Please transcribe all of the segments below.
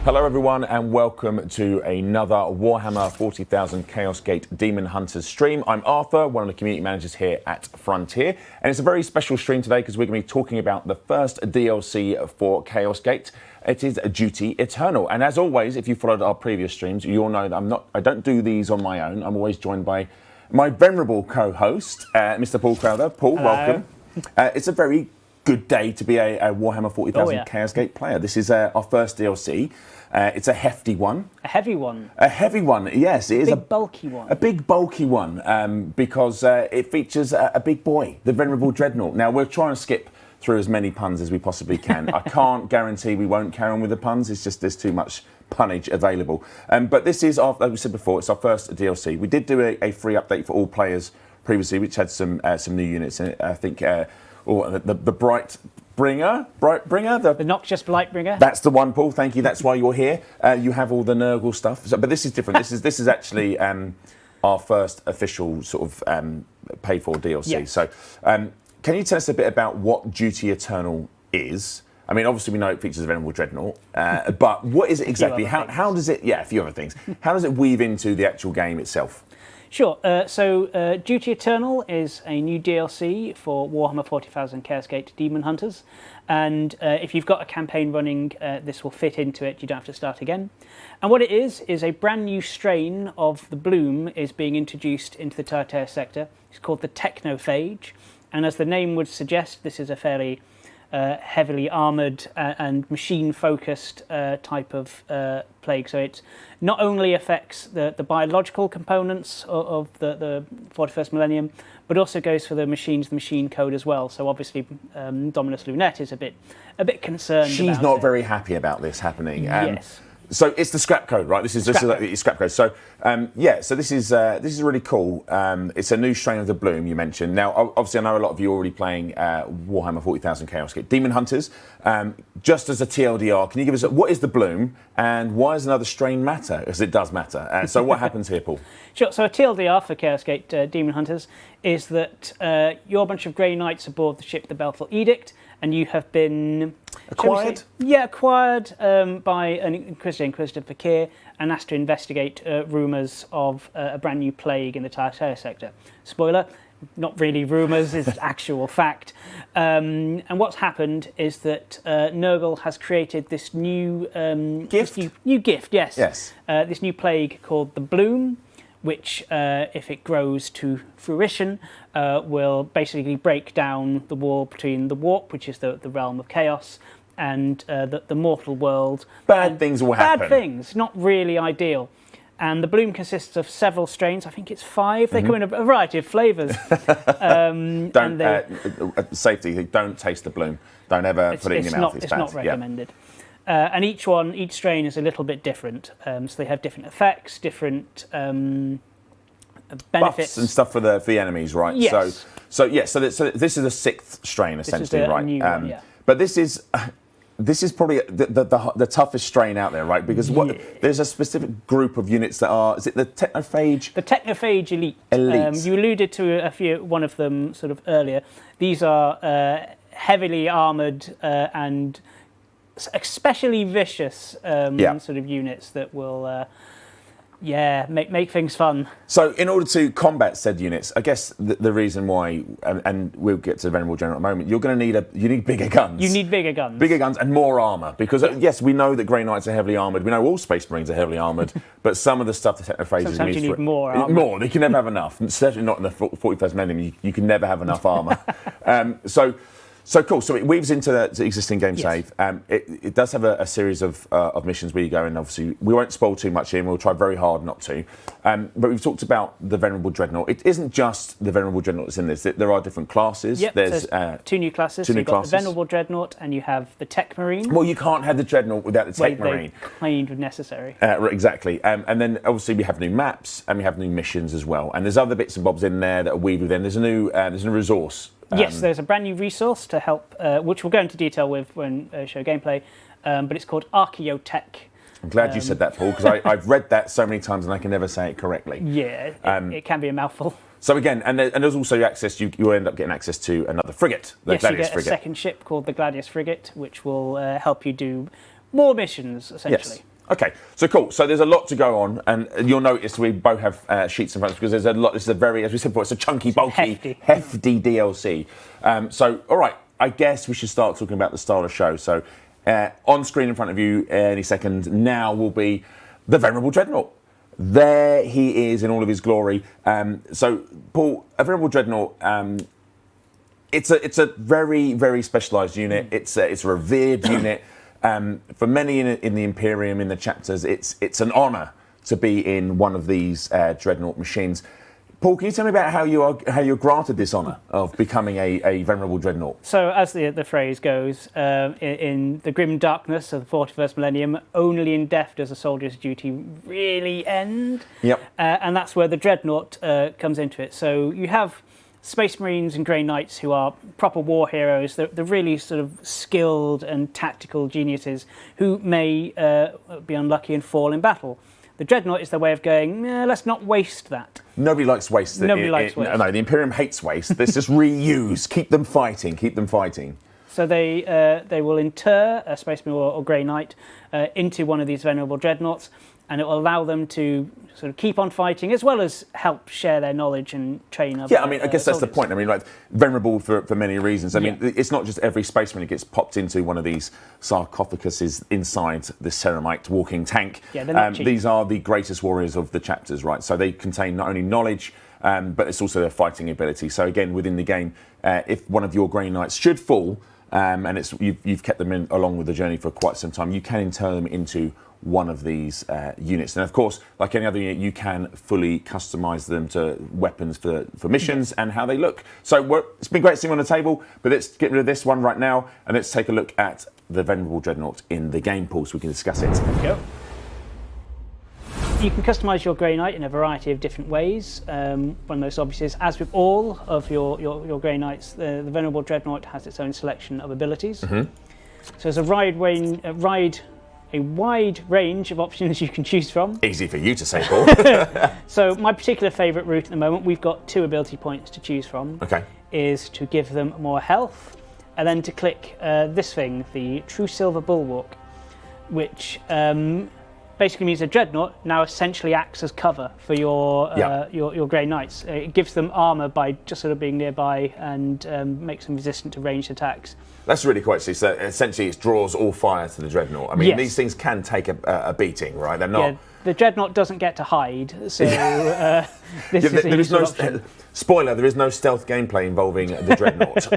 Hello everyone and welcome to another Warhammer 40,000 Chaos Gate Daemonhunters stream. I'm Arthur, one of the community managers here at Frontier, and it's a very special stream today because we're going to be talking about the first DLC for Chaos Gate. It is Duty Eternal, and as always, if you followed our previous streams, you all know that I don't do these on my own. I'm always joined by my venerable co-host, Mr. Paul Crowther. Paul, hello. Welcome. It's a very good day to be a Warhammer 40,000 Chaos Gate player. This is our first DLC. It's a hefty one. A heavy one. A heavy one, yes. It is a bulky one. A big bulky one because it features a big boy, the Venerable Dreadnought. Now, we're trying to skip through as many puns as we possibly can. I can't guarantee we won't carry on with the puns. It's just there's too much punnage available. But this is, like we said before, it's our first DLC. We did do a free update for all players previously, which had some new units in it. I think the Brightbringer, the Noxious Blightbringer. That's the one, Paul. Thank you. That's why you're here. You have all the Nurgle stuff, but this is different. This is actually our first official sort of paid for DLC. Yes. So, can you tell us a bit about what Duty Eternal is? I mean, obviously we know it features a Venerable Dreadnought, but what is it exactly? How does it? Yeah, a few other things. How does it weave into the actual game itself? Sure. So Duty Eternal is a new DLC for Warhammer 40,000 Chaos Gate Daemonhunters, and if you've got a campaign running, this will fit into it. You don't have to start again. And what it is a brand new strain of the bloom is being introduced into the Tartare sector. It's called the Technophage, and as the name would suggest, this is a fairly heavily armoured and machine-focused type of plague. So it not only affects the biological components of the 41st millennium, but also goes for the machines, the machine code as well. So obviously, Dominus Lunette is a bit concerned. She's not very happy about this happening. Yes. So it's the scrap code, right? This is like the scrap code. So so this is really cool. It's a new strain of the bloom you mentioned. Now, obviously, I know a lot of you are already playing Warhammer 40,000 Chaos Gate Daemonhunters. Just as a TLDR, can you give us what is the bloom and why does another strain matter? Because it does matter. So what happens here, Paul? Sure. So a TLDR for Chaos Gate Daemonhunters is that you're a bunch of Grey Knights aboard the ship, the Baleful Edict, and you have been acquired. Acquired by an Inquisitor Fakir, and asked to investigate rumours of a brand new plague in the Tartare sector. Spoiler, not really rumours, it's actual fact. And what's happened is that Nurgle has created this new gift. New gift, yes. Yes. This new plague called the Bloom, which, if it grows to fruition, will basically break down the wall between the Warp, which is the realm of chaos, and the mortal world. Bad things will happen. Bad things, not really ideal. And the bloom consists of several strains. I think it's 5. They come in a variety of flavours. Safety, don't taste the bloom. Don't ever put it in your mouth. It's not recommended. And each strain is a little bit different. So they have different effects, different benefits. Buffs and stuff for the enemies, right? Yes. So this is a 6th strain, essentially, right? New one, yeah. But this is probably the toughest strain out there, right? Because there's a specific group of units that are. Is it the Technophage? The Technophage elite. You alluded to one of them sort of earlier. These are heavily armoured and especially vicious sort of units that will make things fun. So in order to combat said units, I guess the reason why, and we'll get to the Venerable Dreadnought in a moment, you're going to need bigger guns. You need bigger guns. Bigger guns and more armour, because yes, we know that Grey Knights are heavily armoured. We know all Space Marines are heavily armoured, but some of the stuff the Technophage is sometimes you need more armour. More, they can never have enough. Certainly not in the 41st millennium. You can never have enough armour. So cool. So it weaves into the existing game save. It does have a series of missions where you go, and obviously we won't spoil too much here, and we'll try very hard not to. But we've talked about the Venerable Dreadnought. It isn't just the Venerable Dreadnought that's in this. There are different classes. Yep, there's 2 new classes. You've got the Venerable Dreadnought, and you have the Tech Marine. Well, you can't have the Dreadnought without the Tech Marine. They claimed necessary. Exactly. And then obviously we have new maps and we have new missions as well. And there's other bits and bobs in there that are weaved within. There's a new resource. Yes, there's a brand new resource to help, which we'll go into detail with when show gameplay, but it's called Archaeotech. I'm glad you said that, Paul, because I've read that so many times and I can never say it correctly. Yeah, it can be a mouthful. So again, and there's also access, you end up getting access to another frigate, the Gladius frigate. A second ship called the Gladius frigate, which will help you do more missions, essentially. Yes. Okay, so cool. So there's a lot to go on, and you'll notice we both have sheets in front of us because there's a lot. This is a very, as we said before, it's a chunky, bulky, hefty DLC. So, all right, I guess we should start talking about the style of the show. So, on screen in front of you any second now will be the Venerable Dreadnought. There he is in all of his glory. So, Paul, a Venerable Dreadnought. It's a very, very specialised unit. It's a revered unit. For many in the Imperium, in the chapters, it's an honour to be in one of these Dreadnought machines. Paul, can you tell me about how you're granted this honour of becoming a Venerable Dreadnought? So, as the phrase goes, in the grim darkness of the 41st millennium, only in death does a soldier's duty really end. Yep. And that's where the Dreadnought comes into it. So you have Space Marines and Grey Knights who are proper war heroes. They're really sort of skilled and tactical geniuses who may be unlucky and fall in battle. The Dreadnought is their way of going, let's not waste that. Nobody likes waste. Nobody likes waste. No, the Imperium hates waste. Let's just reuse. Keep them fighting. Keep them fighting. So they will inter a Space Marine or Grey Knight into one of these Venerable Dreadnoughts, and it will allow them to sort of keep on fighting as well as help share their knowledge and train other Yeah, I mean, I guess that's the soldiers. point. I mean, like, venerable for many reasons. I mean, it's not just every spaceman who gets popped into one of these sarcophaguses inside the Ceramite walking tank. Yeah, they're not cheap. These are the greatest warriors of the chapters, right? So they contain not only knowledge, but it's also their fighting ability. So again, within the game, if one of your Grey Knights should fall, and you've kept them in along with the journey for quite some time, you can inter them into one of these units. And of course, like any other unit, you can fully customize them to weapons for missions and how they look. So it's been great seeing on the table, but let's get rid of this one right now and let's take a look at the Venerable Dreadnought in the game, Paul, so we can discuss it. Let's go. You can customise your Grey Knight in a variety of different ways. One of the most obvious is, as with all of your Grey Knights, the Venerable Dreadnought has its own selection of abilities. Mm-hmm. So there's a wide range of options you can choose from. Easy for you to say, Paul. So my particular favourite route at the moment, we've got 2 ability points to choose from, is to give them more health, and then to click this thing, the True Silver Bulwark, which basically means a Dreadnought now essentially acts as cover for your Grey Knights. It gives them armour by just sort of being nearby and makes them resistant to ranged attacks. That's really quite see. So essentially, it draws all fire to the Dreadnought. I mean, these things can take a beating, right? They're not. Yeah, the Dreadnought doesn't get to hide, so this is a useful option. Spoiler: there is no stealth gameplay involving the Dreadnought.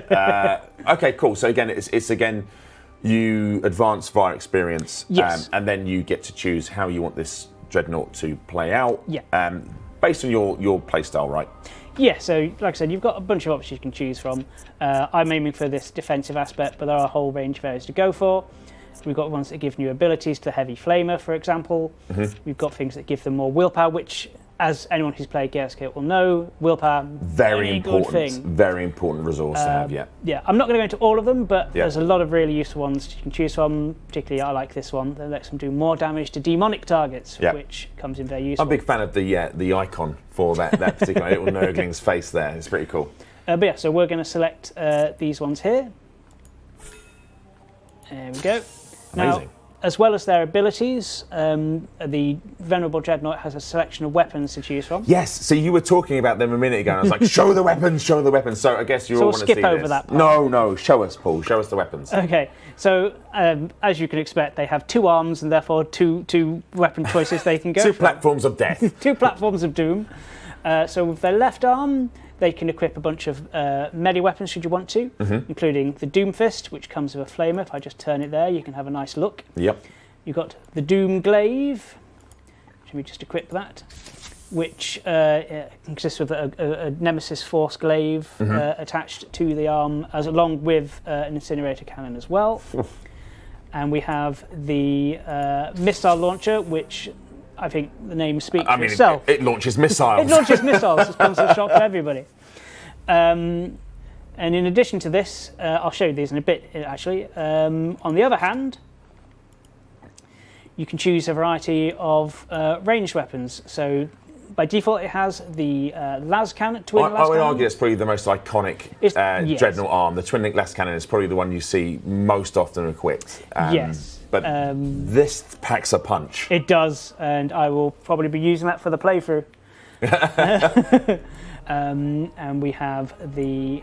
Okay, cool. So again, it's again, you advance via experience, and then you get to choose how you want this Dreadnought to play out. Yeah. Based on your playstyle, right? Yeah, so like I said, you've got a bunch of options you can choose from. I'm aiming for this defensive aspect, but there are a whole range of areas to go for. We've got ones that give new abilities to the Heavy Flamer, for example. Mm-hmm. We've got things that give them more willpower, which, as anyone who's played Chaos Gate will know, willpower, very important resource to have. Yeah, I'm not going to go into all of them, but there's a lot of really useful ones you can choose from. Particularly, I like this one that lets them do more damage to demonic targets, which comes in very useful. I'm a big fan of the icon for that particular little Nurgling's face there. It's pretty cool. But yeah, so we're going to select these ones here. There we go. Amazing. Now, as well as their abilities, the Venerable Dreadnought has a selection of weapons to choose from. Yes, so you were talking about them a minute ago, and I was like, show the weapons, show the weapons. So I guess you all want to see this. So we'll skip over that part. No, show us, Paul. Show us the weapons. Okay, so as you can expect, they have 2 arms and therefore two weapon choices they can go 2 for. platforms of death. 2 platforms of doom. So with their left arm, they can equip a bunch of melee weapons should you want to, including the Doom Fist, which comes with a flamer. If I just turn it there, you can have a nice look. Yep. You've got the Doom Glaive. Should we just equip that? Which consists of a Nemesis Force Glaive attached to the arm, along with an incinerator cannon as well. And we have the Missile Launcher, which I think the name speaks for itself. It launches missiles. It launches missiles. It comes as a shock to everybody. And in addition to this, I'll show you these in a bit, actually. On the other hand, you can choose a variety of ranged weapons. So by default, it has the las cannon, twin las I would cannon. argue it's probably the most iconic Yes. Dreadnought arm. The twin-link las cannon is probably the one you see most often equipped. Yes. But this packs a punch. It does, and I will probably be using that for the playthrough. And we have the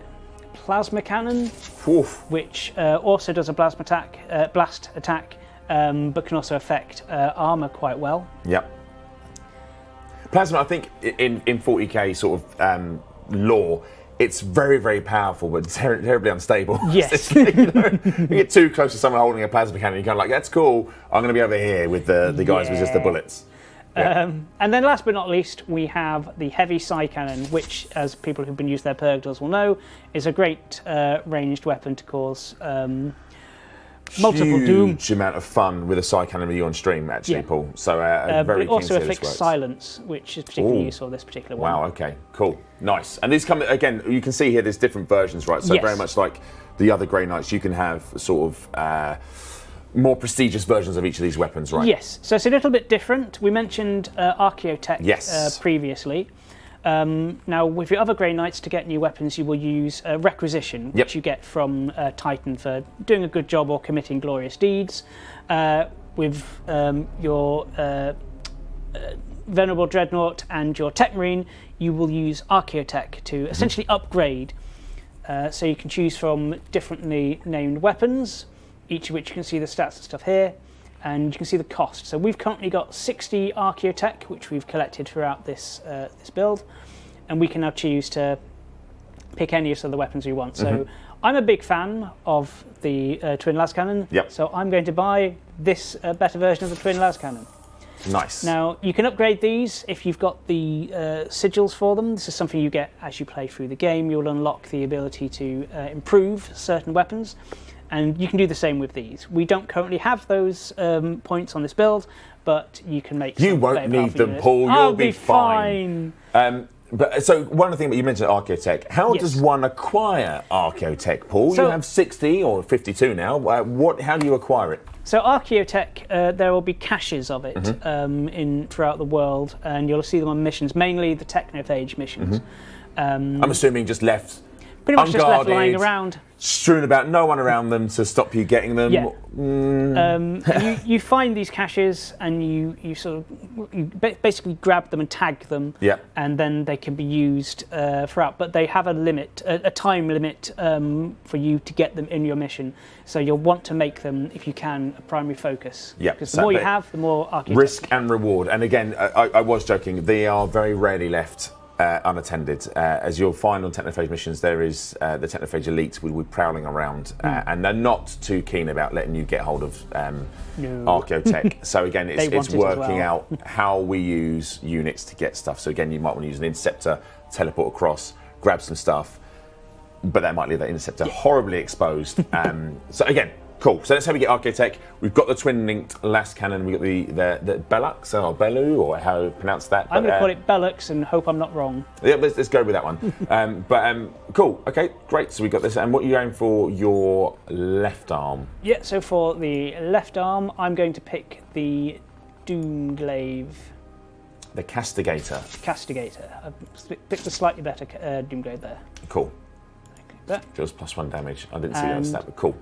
plasma cannon, Oof. which also does a blast attack, but can also affect armor quite well. Yep. Plasma, I think, in 40k sort of lore, it's very, very powerful, but terribly unstable. Yes. you get too close to someone holding a plasma cannon, you're kind of like, that's cool, I'm going to be over here with the guys with just the bullets. Yeah. And then last but not least, we have the heavy psi cannon, which, as people who've been using their Purgdors will know, is a great ranged weapon to cause multiple doom. Huge amount of fun with a psi cannon with you on stream, actually, Yeah. Paul. So But very it keen also to see how this afflicts works. silence, which is particularly Ooh. useful this particular one. Wow, okay, cool, nice. And these come, again, you can see here there's different versions, right? So Yes. very much like the other Grey Knights, you can have sort of more prestigious versions of each of these weapons, right? Yes, so it's a little bit different. We mentioned Archaeotech Yes. previously. Now, with your other Grey Knights, to get new weapons, you will use Requisition, which you get from Titan for doing a good job or committing glorious deeds. With your Venerable Dreadnought and your Tech Marine, you will use Archaeotech to essentially upgrade. So you can choose from differently named weapons, each of which you can see the stats and stuff here, and you can see the cost. So we've currently got 60 Archaeotech, which we've collected throughout this build, and we can now choose to pick any of the weapons we want. So I'm a big fan of the twin las cannon, so I'm going to buy this better version of the twin las cannon. Nice. Now, you can upgrade these if you've got the sigils for them. This is something you get as you play through the game. You'll unlock the ability to improve certain weapons, and you can do the same with these. We don't currently have those points on this build, but you can make You some won't very need powerful them, units. Paul. You'll I'll be fine. But so one thing that you mentioned, Archaeotech. How Yes. does one acquire Archaeotech, Paul? So- you have 60 or 52 now. How do you acquire it? So Archaeotech, there will be caches of it in throughout the world, and you'll see them on missions, mainly the Technophage missions. I'm assuming just left Pretty much just left unguarded, lying around. strewn about, no one around them to stop you getting them. Yeah. You find these caches and you basically grab them and tag them, and then they can be used throughout. But they have a limit, a time limit for you to get them in your mission. So you'll want to make them, if you can, a primary focus. Yeah, because the more you have, the more Archaeotech. Risk and reward. And again, I was joking. They are very rarely left unattended. As you'll find on Technophage missions, there is the Technophage elites will be prowling around, and they're not too keen about letting you get hold of Archaeotech. So again, it's working out how we use units to get stuff. So again, you might want to use an interceptor, teleport across, grab some stuff, but that might leave that interceptor horribly exposed. So again, cool. So that's how we get Archaeotech. We've got the twin-linked las cannon. We've got the Bellux or Bellu, or how you pronounce that. I'm going to call it Bellux and hope I'm not wrong. Yeah, let's go with that one. Cool. Okay, great. So we got this. And what are you going for your left arm? Yeah. So for the left arm, I'm going to pick the Doomglaive. The Castigator. I've picked a slightly better Doomglaive there. Cool. That. Deals +1 damage. I didn't see that stat, but cool.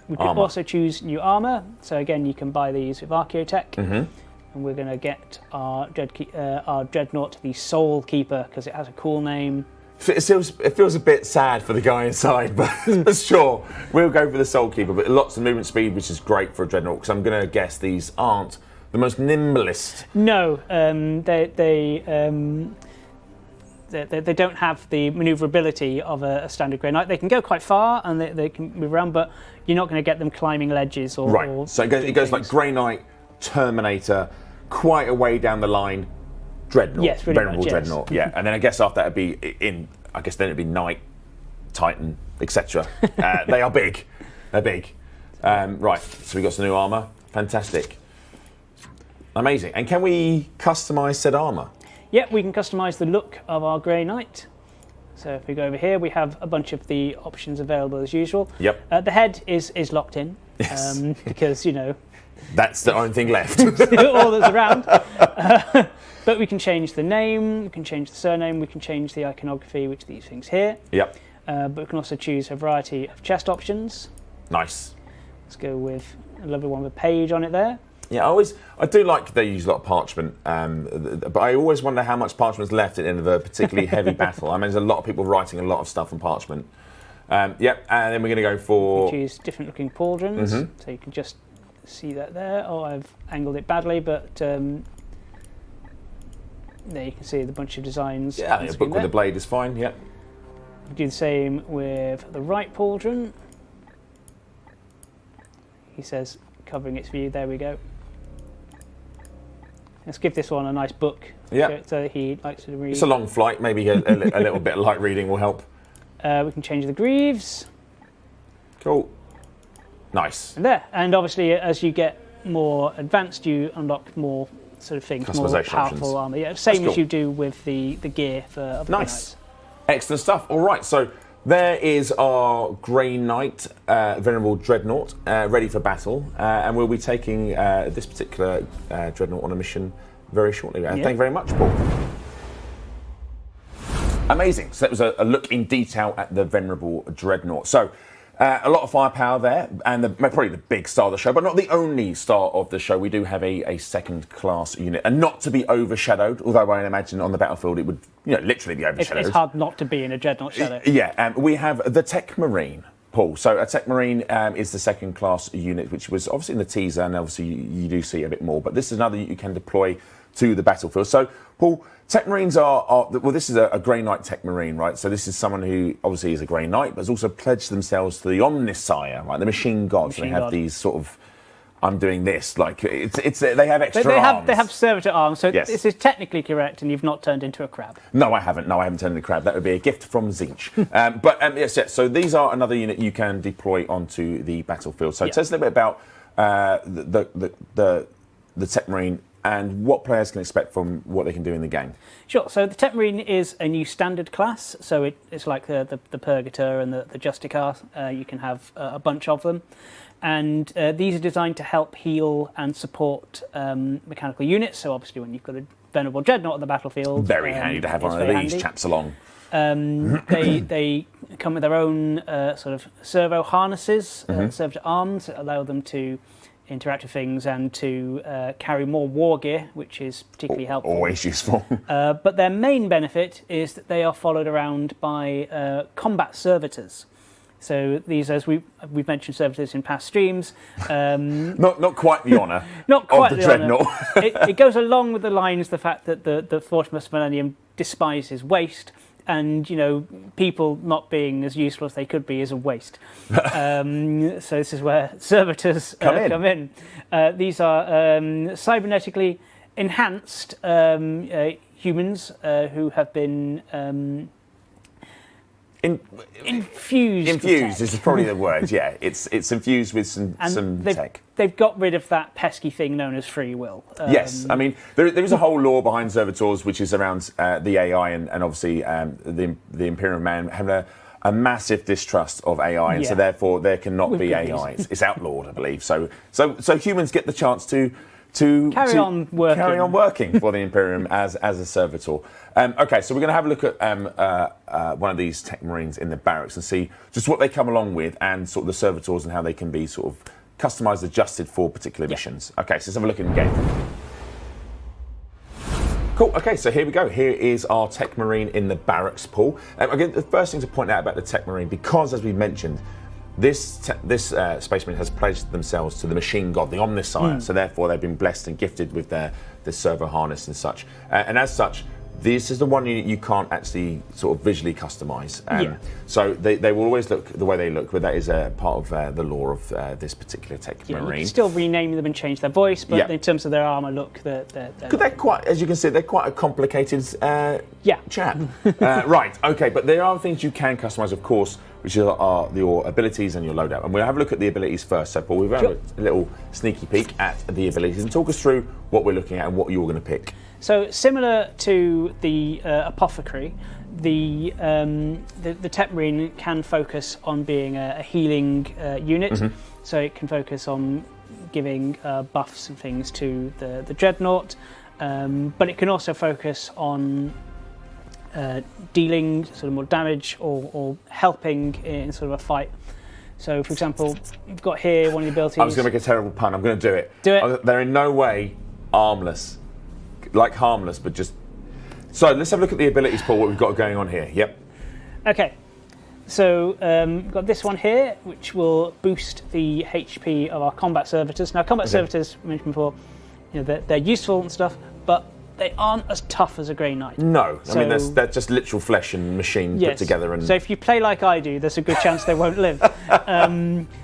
We can also choose new armour. So again, you can buy these with Archaeotech. And we're going to get our Dreadnought, the Soul Keeper, because it has a cool name. It feels a bit sad for the guy inside, but sure, we'll go for the Soul Keeper. But lots of movement speed, which is great for a Dreadnought, because I'm going to guess these aren't the most nimblest. No, they don't have the manoeuvrability of a standard Grey Knight. They can go quite far and they can move around, but you're not going to get them climbing ledges or... Right, or so it goes like Grey Knight, Terminator, quite a way down the line, Dreadnought, yes, Venerable Dreadnought, yeah. And then I guess after that it'd be Knight, Titan, etc. They are big. They're big. Right, so we got some new armour. Fantastic. Amazing. And can we customise said armour? Yeah, we can customise the look of our Grey Knight. So if we go over here, we have a bunch of the options available as usual. Yep. The head is locked in, yes. Because, that's the only thing left. all that's around. But we can change the name, we can change the surname, we can change the iconography, which are these things here. Yep. But we can also choose a variety of chest options. Nice. Let's go with a lovely one with a page on it there. Yeah, I do like they use a lot of parchment, but I always wonder how much parchment's left at the end of a particularly heavy battle. I mean, there's a lot of people writing a lot of stuff on parchment. Yep, and then we're going to go for... We choose different looking pauldrons, so you can just see that there. Oh, I've angled it badly, but there you can see the bunch of designs. Yeah, a book with a blade is fine, yep. We do the same with the right pauldron. He says, covering its view, there we go. Let's give this one a nice book, so he likes to read. It's a long flight, maybe a little bit of light reading will help. We can change the greaves. Cool. Nice. And there, and obviously as you get more advanced, you unlock more sort of things, more powerful armour. Yeah, same as you do with the gear for other knights. Excellent stuff. All right, so there is our Grey Knight, Venerable Dreadnought, ready for battle, and we'll be taking this particular Dreadnought on a mission very shortly. Thank you very much, Paul. Amazing. So that was a look in detail at the Venerable Dreadnought. So a lot of firepower there, and probably the big star of the show, but not the only star of the show. We do have a second-class unit, and not to be overshadowed, although I imagine on the battlefield it would literally be overshadowed. It's hard not to be in a Dreadnought shadow. Yeah, we have the Tech Marine, Paul. So a Tech Marine is the second-class unit, which was obviously in the teaser, and obviously you do see a bit more, but this is another you can deploy to the battlefield. So, Paul, Tech Marines well, this is a Grey Knight Tech Marine, right? So this is someone who obviously is a Grey Knight, but has also pledged themselves to the Omnissiah, right? The Machine Gods. They have these sort of, I'm doing this, like, it's they have extra arms. They have servitor arms, so this is technically correct, and you've not turned into a crab. No, I haven't. No, I haven't turned into a crab. That would be a gift from Zinch. Yes, so these are another unit you can deploy onto the battlefield. So tell us a little bit about the Tech Marine and what players can expect from what they can do in the game. Sure, so the Tech Marine is a new standard class, so it's like the Purgator and the Justicar. You can have a bunch of them. And these are designed to help heal and support mechanical units, so obviously when you've got a Venerable Dreadnought on the battlefield... Very handy to have one of these chaps along. They come with their own sort of servo harnesses, servitor arms that allow them to interact with things and to carry more war gear, which is particularly helpful. Always useful. But their main benefit is that they are followed around by combat servitors. So these, as we've mentioned servitors in past streams. Not quite the honour of the Dreadnought. It goes along with the lines, the fact that the Fortimus Millennium despises waste, and people not being as useful as they could be is a waste. So this is where servitors come in. These are cybernetically enhanced humans who have been infused. Infused is probably the word. Yeah, it's infused with some tech. They've got rid of that pesky thing known as free will. Yes, I mean there is a whole lore behind servitors, which is around the AI and obviously the Imperial Man having a massive distrust of AI, and so therefore there cannot be AI. It's outlawed, I believe. So humans get the chance to carry on working for the Imperium as a servitor. Okay, so we're going to have a look at one of these Tech Marines in the barracks and see just what they come along with, and sort of the servitors and how they can be sort of customised, adjusted for particular missions. Okay, so let's have a look in the game. Cool, okay, so here we go. Here is our Tech Marine in the barracks, Paul. Again, the first thing to point out about the Tech Marine, because as we mentioned, this Space Marine has pledged themselves to the Machine God, the Omnissiah, so therefore they've been blessed and gifted with their servo harness and such. And as such, this is the one unit you can't actually sort of visually customise. So they will always look the way they look, but that is a part of the lore of this particular Tech Marine. You can still rename them and change their voice, but in terms of their armour look, they're quite, as you can see, they're quite a complicated chap. Right, okay, but there are things you can customise, of course, which are your abilities and your loadout. And we'll have a look at the abilities first. So, Paul, we've got a little sneaky peek at the abilities, and talk us through what we're looking at and what you're going to pick. So, similar to the Apothecary, the Tech Marine can focus on being a healing unit. So it can focus on giving buffs and things to the Dreadnought. but it can also focus on dealing sort of more damage or helping in sort of a fight. So, for example, you've got here one of the abilities. I was going to make a terrible pun. I'm going to do it. Do it. They're in no way armless, like harmless, but just. So let's have a look at the abilities, Paul. What we've got going on here. Yep. Okay. So we've got this one here, which will boost the HP of our combat servitors. Now, combat servitors, I mentioned before, they're useful and stuff, but they aren't as tough as a Grey Knight. No, I mean they're just literal flesh and machine put together. And so if you play like I do, there's a good chance they won't live.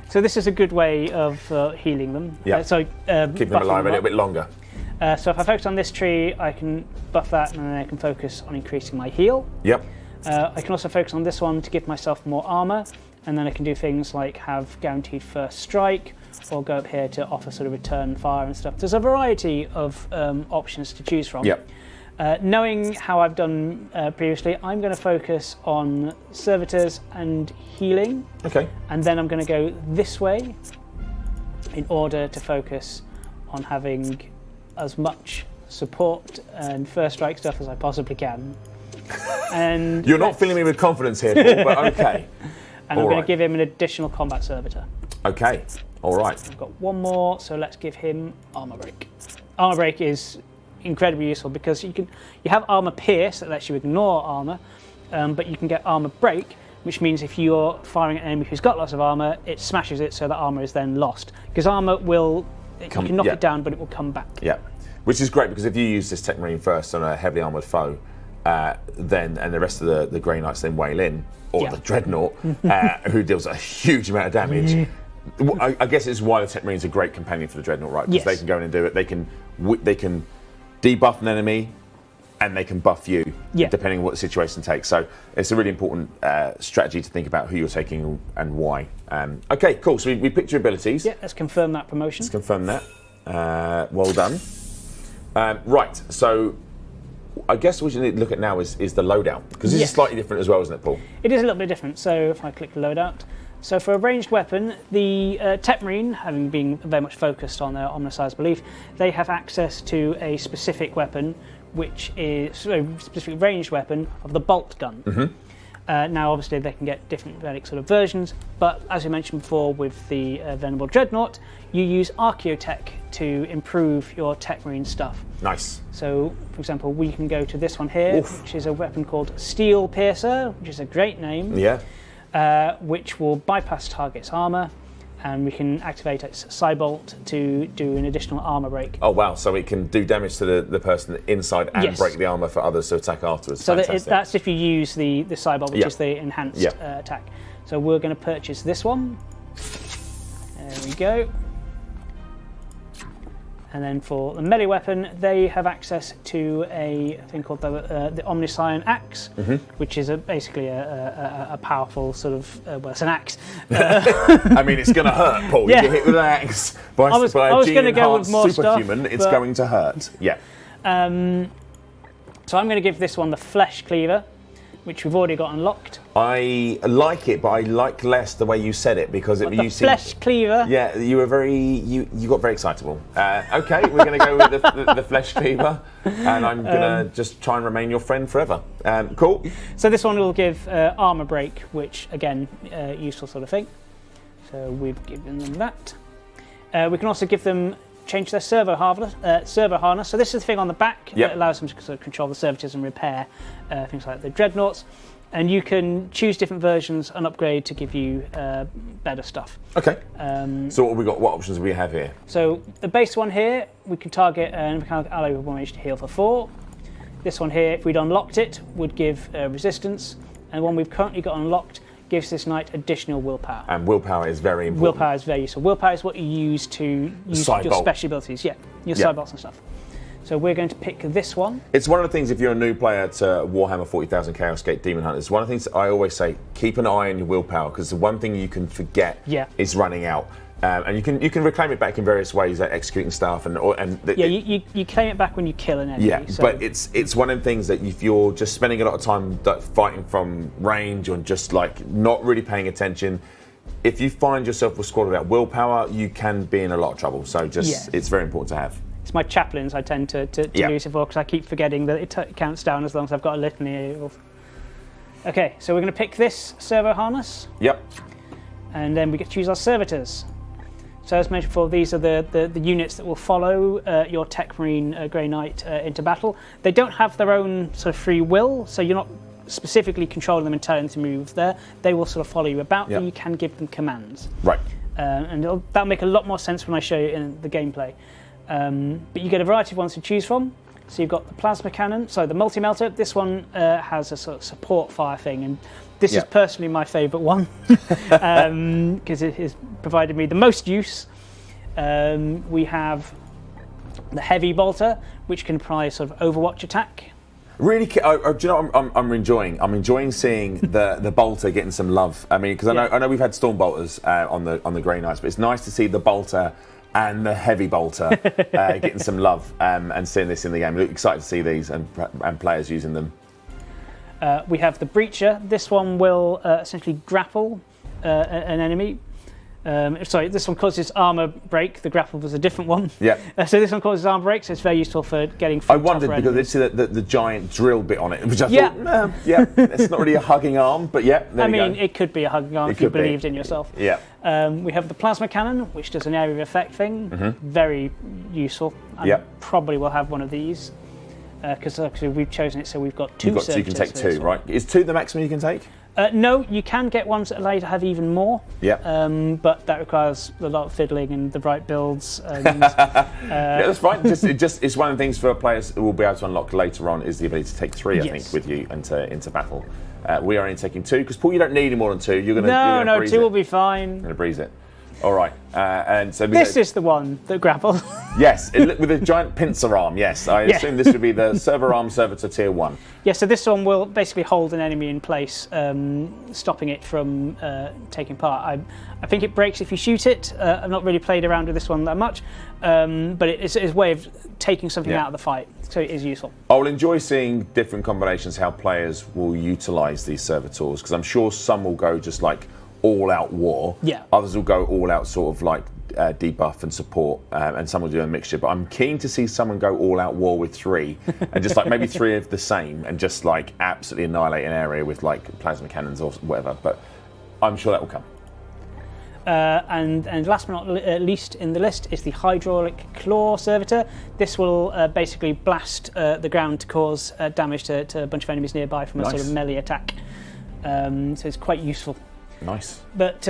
So this is a good way of healing them. Yeah. Keep them alive a little bit longer. So if I focus on this tree, I can buff that, and then I can focus on increasing my heal. Yep. I can also focus on this one to give myself more armor, and then I can do things like have guaranteed first strike, or go up here to offer sort of return fire and stuff. There's a variety of options to choose from. Yep. Knowing how I've done previously, I'm going to focus on servitors and healing. Okay. And then I'm going to go this way in order to focus on having as much support and first strike stuff as I possibly can. And you're not filling me with confidence here, Paul, but okay. And I'm going to give him an additional combat servitor. Okay. All right. I've got one more, so let's give him armor break. Armor break is incredibly useful because you have armor pierce that lets you ignore armor, but you can get armor break, which means if you're firing at an enemy who's got lots of armor, it smashes it so that armor is then lost. Because armor you can knock it down, but it will come back. Yeah, which is great because if you use this Tech Marine first on a heavily armored foe, then and the rest of the Grey Knights then wail in, or the Dreadnought, who deals a huge amount of damage. I guess it's why the Tech Marine's a great companion for the Dreadnought, right? Because they can go in and do it. They can debuff an enemy, and they can buff you, depending on what the situation takes. So it's a really important strategy to think about who you're taking and why. Okay, cool. So we picked your abilities. Yeah, let's confirm that promotion. Let's confirm that. Well done. Right, so I guess what we need to look at now is the loadout, because this is slightly different as well, isn't it, Paul? It is a little bit different. So if I click loadout, so for a ranged weapon, the Tech Marine, having been very much focused on their omniscience belief, they have access to a specific weapon, which is a specific ranged weapon of the bolt gun. Now, obviously, they can get different sort of versions, but as we mentioned before with the Venerable Dreadnought, you use Archaeotech to improve your Tech Marine stuff. Nice. So, for example, we can go to this one here, which is a weapon called Steel Piercer, which is a great name. Yeah. Which will bypass target's armor, and we can activate its Cybolt to do an additional armor break. Oh wow, so it can do damage to the person inside and break the armor for others to attack afterwards. So that's if you use the Cybolt, which is the enhanced attack. So we're going to purchase this one. There we go. And then for the melee weapon, they have access to a thing called the Omniscient Axe, which is basically a powerful sort of, well, it's an axe. I mean, it's going to hurt, Paul. You get hit with an axe by a gene-enhanced superhuman, it's going to hurt. Yeah. So I'm going to give this one the Flesh Cleaver, which we've already got unlocked. I like it, but I like less the way you said it because the Flesh Cleaver. Yeah, you were you got very excitable. Okay, we're going to go with the Flesh Cleaver, and I'm going to just try and remain your friend forever. Cool. So this one will give armor break, which again, useful sort of thing. So we've given them that. We can also give them change their servo harness. So this is the thing on the back that allows them to sort of control the servitors and repair things like the Dreadnoughts. And you can choose different versions and upgrade to give you better stuff. Okay. So what have we got? What options do we have here? So the base one here, we can target a mechanical ally with 1 to heal for 4. This one here, if we'd unlocked it, would give resistance. And the one we've currently got unlocked gives this knight additional willpower. And willpower is very important. Willpower is very useful. Willpower is what you use to use your special abilities. Yeah, your Cybolts and stuff. So we're going to pick this one. It's one of the things, if you're a new player to Warhammer 40,000 Chaos Gate Daemonhunters, one of the things that I always say, keep an eye on your willpower, because the one thing you can forget is running out. And you can reclaim it back in various ways, like executing stuff you claim it back when you kill an enemy. Yeah, so. But it's one of the things that if you're just spending a lot of time fighting from range or just like not really paying attention, if you find yourself with a squad without willpower, you can be in a lot of trouble. So it's very important to have. It's my chaplains I tend to use it for, because I keep forgetting that it counts down as long as I've got a litany of... Okay, so we're going to pick this servo harness. Yep. And then we get to choose our servitors. So as mentioned before, these are the units that will follow your Tech Marine Grey Knight into battle. They don't have their own sort of free will, so you're not specifically controlling them and telling them to move there. They will sort of follow you about, and you can give them commands. Right. And that'll make a lot more sense when I show you in the gameplay. But you get a variety of ones to choose from. So you've got the plasma cannon, so the multi-melter. This one has a sort of support fire thing, and this is personally my favourite one because it has provided me the most use. We have the heavy bolter, which can apply sort of Overwatch attack. Really, do you know what I'm enjoying? I'm enjoying seeing the bolter getting some love. I mean, because I know we've had storm bolters on the Grey Knights, but it's nice to see the bolter and the heavy bolter getting some love and seeing this in the game. I'm excited to see these and players using them. We have the breacher. This one will essentially grapple an enemy. Sorry, this one causes armor break. The grapple was a different one. Yeah. So this one causes armor break, so it's very useful for getting. I wondered because it's the giant drill bit on it, which I thought, it's not really a hugging arm, but I mean, it could be a hugging arm if you believed in yourself. Yeah. We have the plasma cannon, which does an area of effect thing. Very useful. Probably will have one of these because we've chosen it, so we've got two. So you can take two, right? Is two the maximum you can take? No, you can get ones that allow you to have even more. Yeah. But that requires a lot of fiddling and the right builds. And, yeah, that's fine. It's one of the things for players who will be able to unlock later on is the ability to take three, I think, with you into battle. We are only taking two because Paul, you don't need any more than two. You're gonna No, two will be fine. You're gonna breeze it. All right, and so this is the one that grapples. Yes, with a giant pincer arm. Yes, I assume this would be the server arm servitor tier 1. Yeah, so this one will basically hold an enemy in place, stopping it from taking part. I think it breaks if you shoot it. I've not really played around with this one that much, but it's a way of taking something out of the fight, so it is useful. I'll enjoy seeing different combinations, how players will utilise these servitors, because I'm sure some will go just like all-out war. Yeah. Others will go all-out sort of like debuff and support, and some will do a mixture. But I'm keen to see someone go all-out war with three, and just like maybe three of the same, and just like absolutely annihilate an area with like plasma cannons or whatever. But I'm sure that will come. And last but not least in the list is the hydraulic claw servitor. This will basically blast the ground to cause damage to a bunch of enemies nearby from a sort of melee attack. So it's quite useful. Nice. But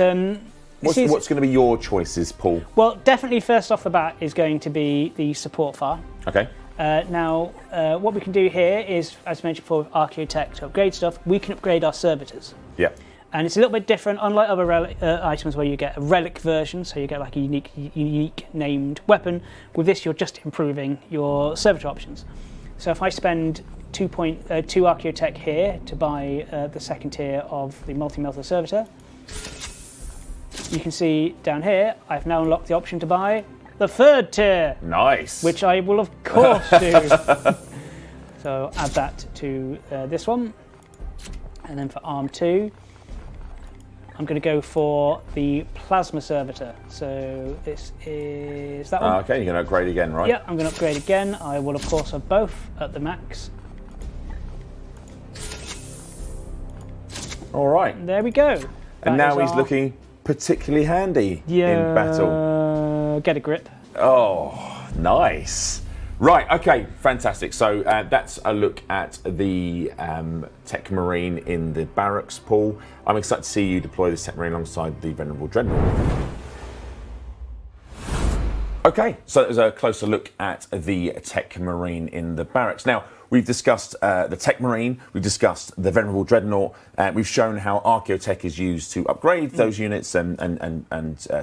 what's going to be your choices, Paul? Well, definitely first off the bat is going to be the support fire. Okay. Now, what we can do here is, as mentioned before, with Archaeotech to upgrade stuff, we can upgrade our servitors. Yeah. And it's a little bit different, unlike other relic, items where you get a relic version, so you get like a unique named weapon. With this, you're just improving your servitor options. So if I spend 2 Archaeotech here to buy the second tier of the multi-melter servitor, you can see down here I've now unlocked the option to buy the third tier. Nice. Which I will of course do. So add that to this one, and then for arm 2 I'm going to go for the plasma servitor. So this is that one. Okay, you're going to upgrade again, right? Yeah, I'm going to upgrade again. I will of course have both at the max. All right. There we go. And now he's looking particularly handy in battle. Get a grip. Oh, nice. Right, okay, fantastic. So that's a look at the Tech Marine in the barracks, Paul. I'm excited to see you deploy this Tech Marine alongside the Venerable Dreadnought. Okay, so there's a closer look at the Tech Marine in the barracks. Now, we've discussed the Tech Marine, we've discussed the Venerable Dreadnought, we've shown how Archaeotech is used to upgrade those units and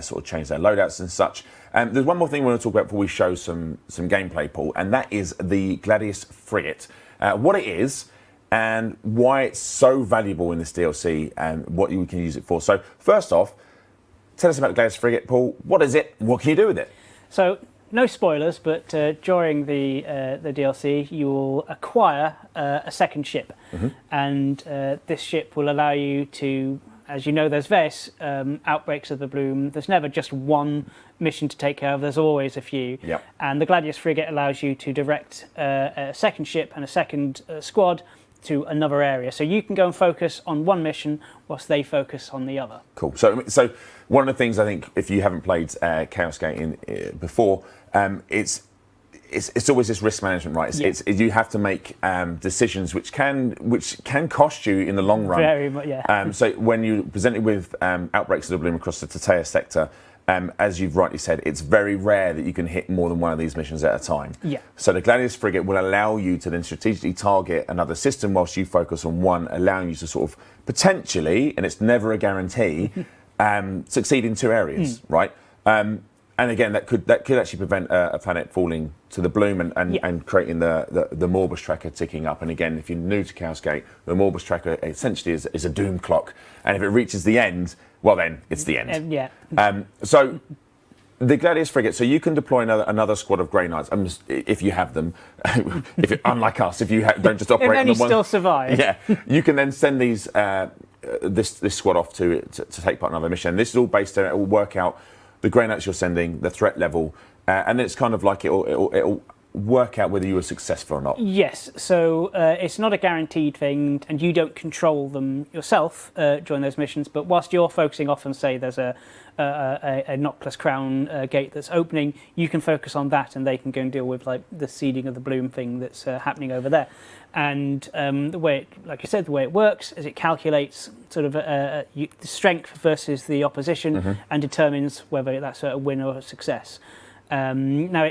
sort of change their loadouts and such. There's one more thing we want to talk about before we show some gameplay, Paul, and that is the Gladius frigate. What it is and why it's so valuable in this DLC and what you can use it for. So first off, tell us about Gladius frigate, Paul. What is it? What can you do with it? So, no spoilers, but during the DLC, you will acquire a second ship, and this ship will allow you to as you know, there's various outbreaks of the bloom. There's never just one mission to take care of. There's always a few. Yep. And the Gladius frigate allows you to direct a second ship and a second squad to another area. So you can go and focus on one mission whilst they focus on the other. Cool. So one of the things I think, if you haven't played Chaos Gate before, it's always this risk management, right? You have to make decisions which can cost you in the long run. Very much, yeah. So when you're presented with outbreaks of the bloom across the Tatea sector, as you've rightly said, it's very rare that you can hit more than one of these missions at a time. Yeah. So the Gladius frigate will allow you to then strategically target another system whilst you focus on one, allowing you to sort of potentially, and it's never a guarantee, succeed in two areas, right? And again, that could actually prevent a planet falling to the bloom and creating the Morbus tracker ticking up. And again, if you're new to Chaos Gate, the Morbus tracker essentially is a doom clock. And if it reaches the end, well then, it's the end. So the Gladius frigate, so you can deploy another squad of Grey Knights, if you have them. If you're unlike us, if you don't just operate on the one. Still survive. Yeah, you can then send these this squad off to take part in another mission. This is all based on, it will work out the Grey Knights you're sending, the threat level, and it's kind of like it'll work out whether you were successful or not. Yes, so it's not a guaranteed thing, and you don't control them yourself during those missions, but whilst you're focusing off and say there's a Noctless Crown gate that's opening, you can focus on that and they can go and deal with like the seeding of the bloom thing that's happening over there. And the way, like I said, the way it works is it calculates sort of the strength versus the opposition and determines whether that's a win or a success. Now,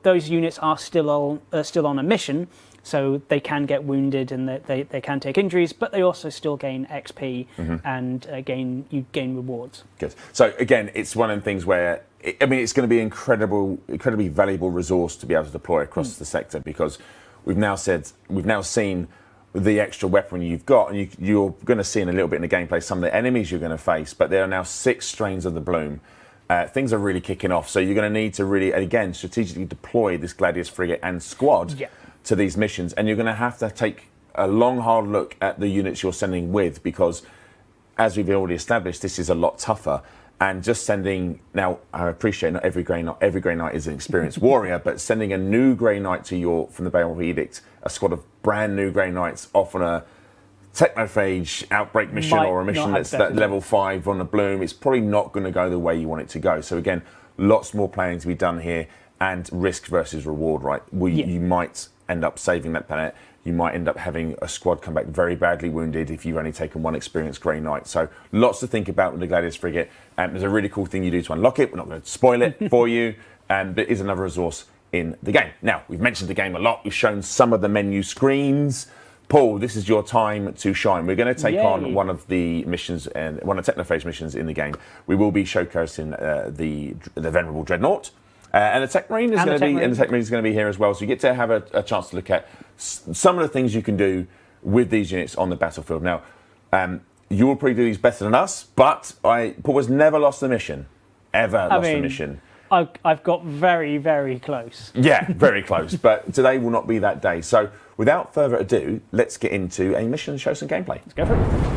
those units are still on a mission, so they can get wounded and they can take injuries, but they also still gain XP and you gain rewards. Good. So again, it's one of the things where it's going to be incredibly valuable resource to be able to deploy across the sector, because we've now seen the extra weaponry you've got, and you're going to see in a little bit in the gameplay some of the enemies you're going to face, but there are now 6 strains of the bloom. Things are really kicking off, so you're going to need to really, again, strategically deploy this Gladius frigate and squad to these missions, and you're going to have to take a long, hard look at the units you're sending with, because, as we've already established, this is a lot tougher. And just sending, now I appreciate not every Grey Knight is an experienced warrior, but sending a new Grey Knight to from the Baleful Edict, a squad of brand new Grey Knights off on a Technophage outbreak mission or a mission that's at level 5 on a bloom, it's probably not going to go the way you want it to go. So again, lots more planning to be done here, and risk versus reward, right? You might end up saving that planet. You might end up having a squad come back very badly wounded if you've only taken one experienced Grey Knight. So lots to think about with the Gladius frigate. There's a really cool thing you do to unlock it. We're not going to spoil it for you, but it is another resource in the game. Now, we've mentioned the game a lot. We've shown some of the menu screens. Paul, this is your time to shine. We're going to take on one of the missions, and one of the Technophage missions in the game. We will be showcasing the Venerable Dreadnought, and the Tech Marine is going to be here as well. So you get to have a chance to look at some of the things you can do with these units on the battlefield. Now, you will probably do these better than us, but Paul has never lost a mission, ever lost a mission. I've got very, very close. Yeah, very close. But today will not be that day. So without further ado, let's get into a mission and show some gameplay. Let's go for it.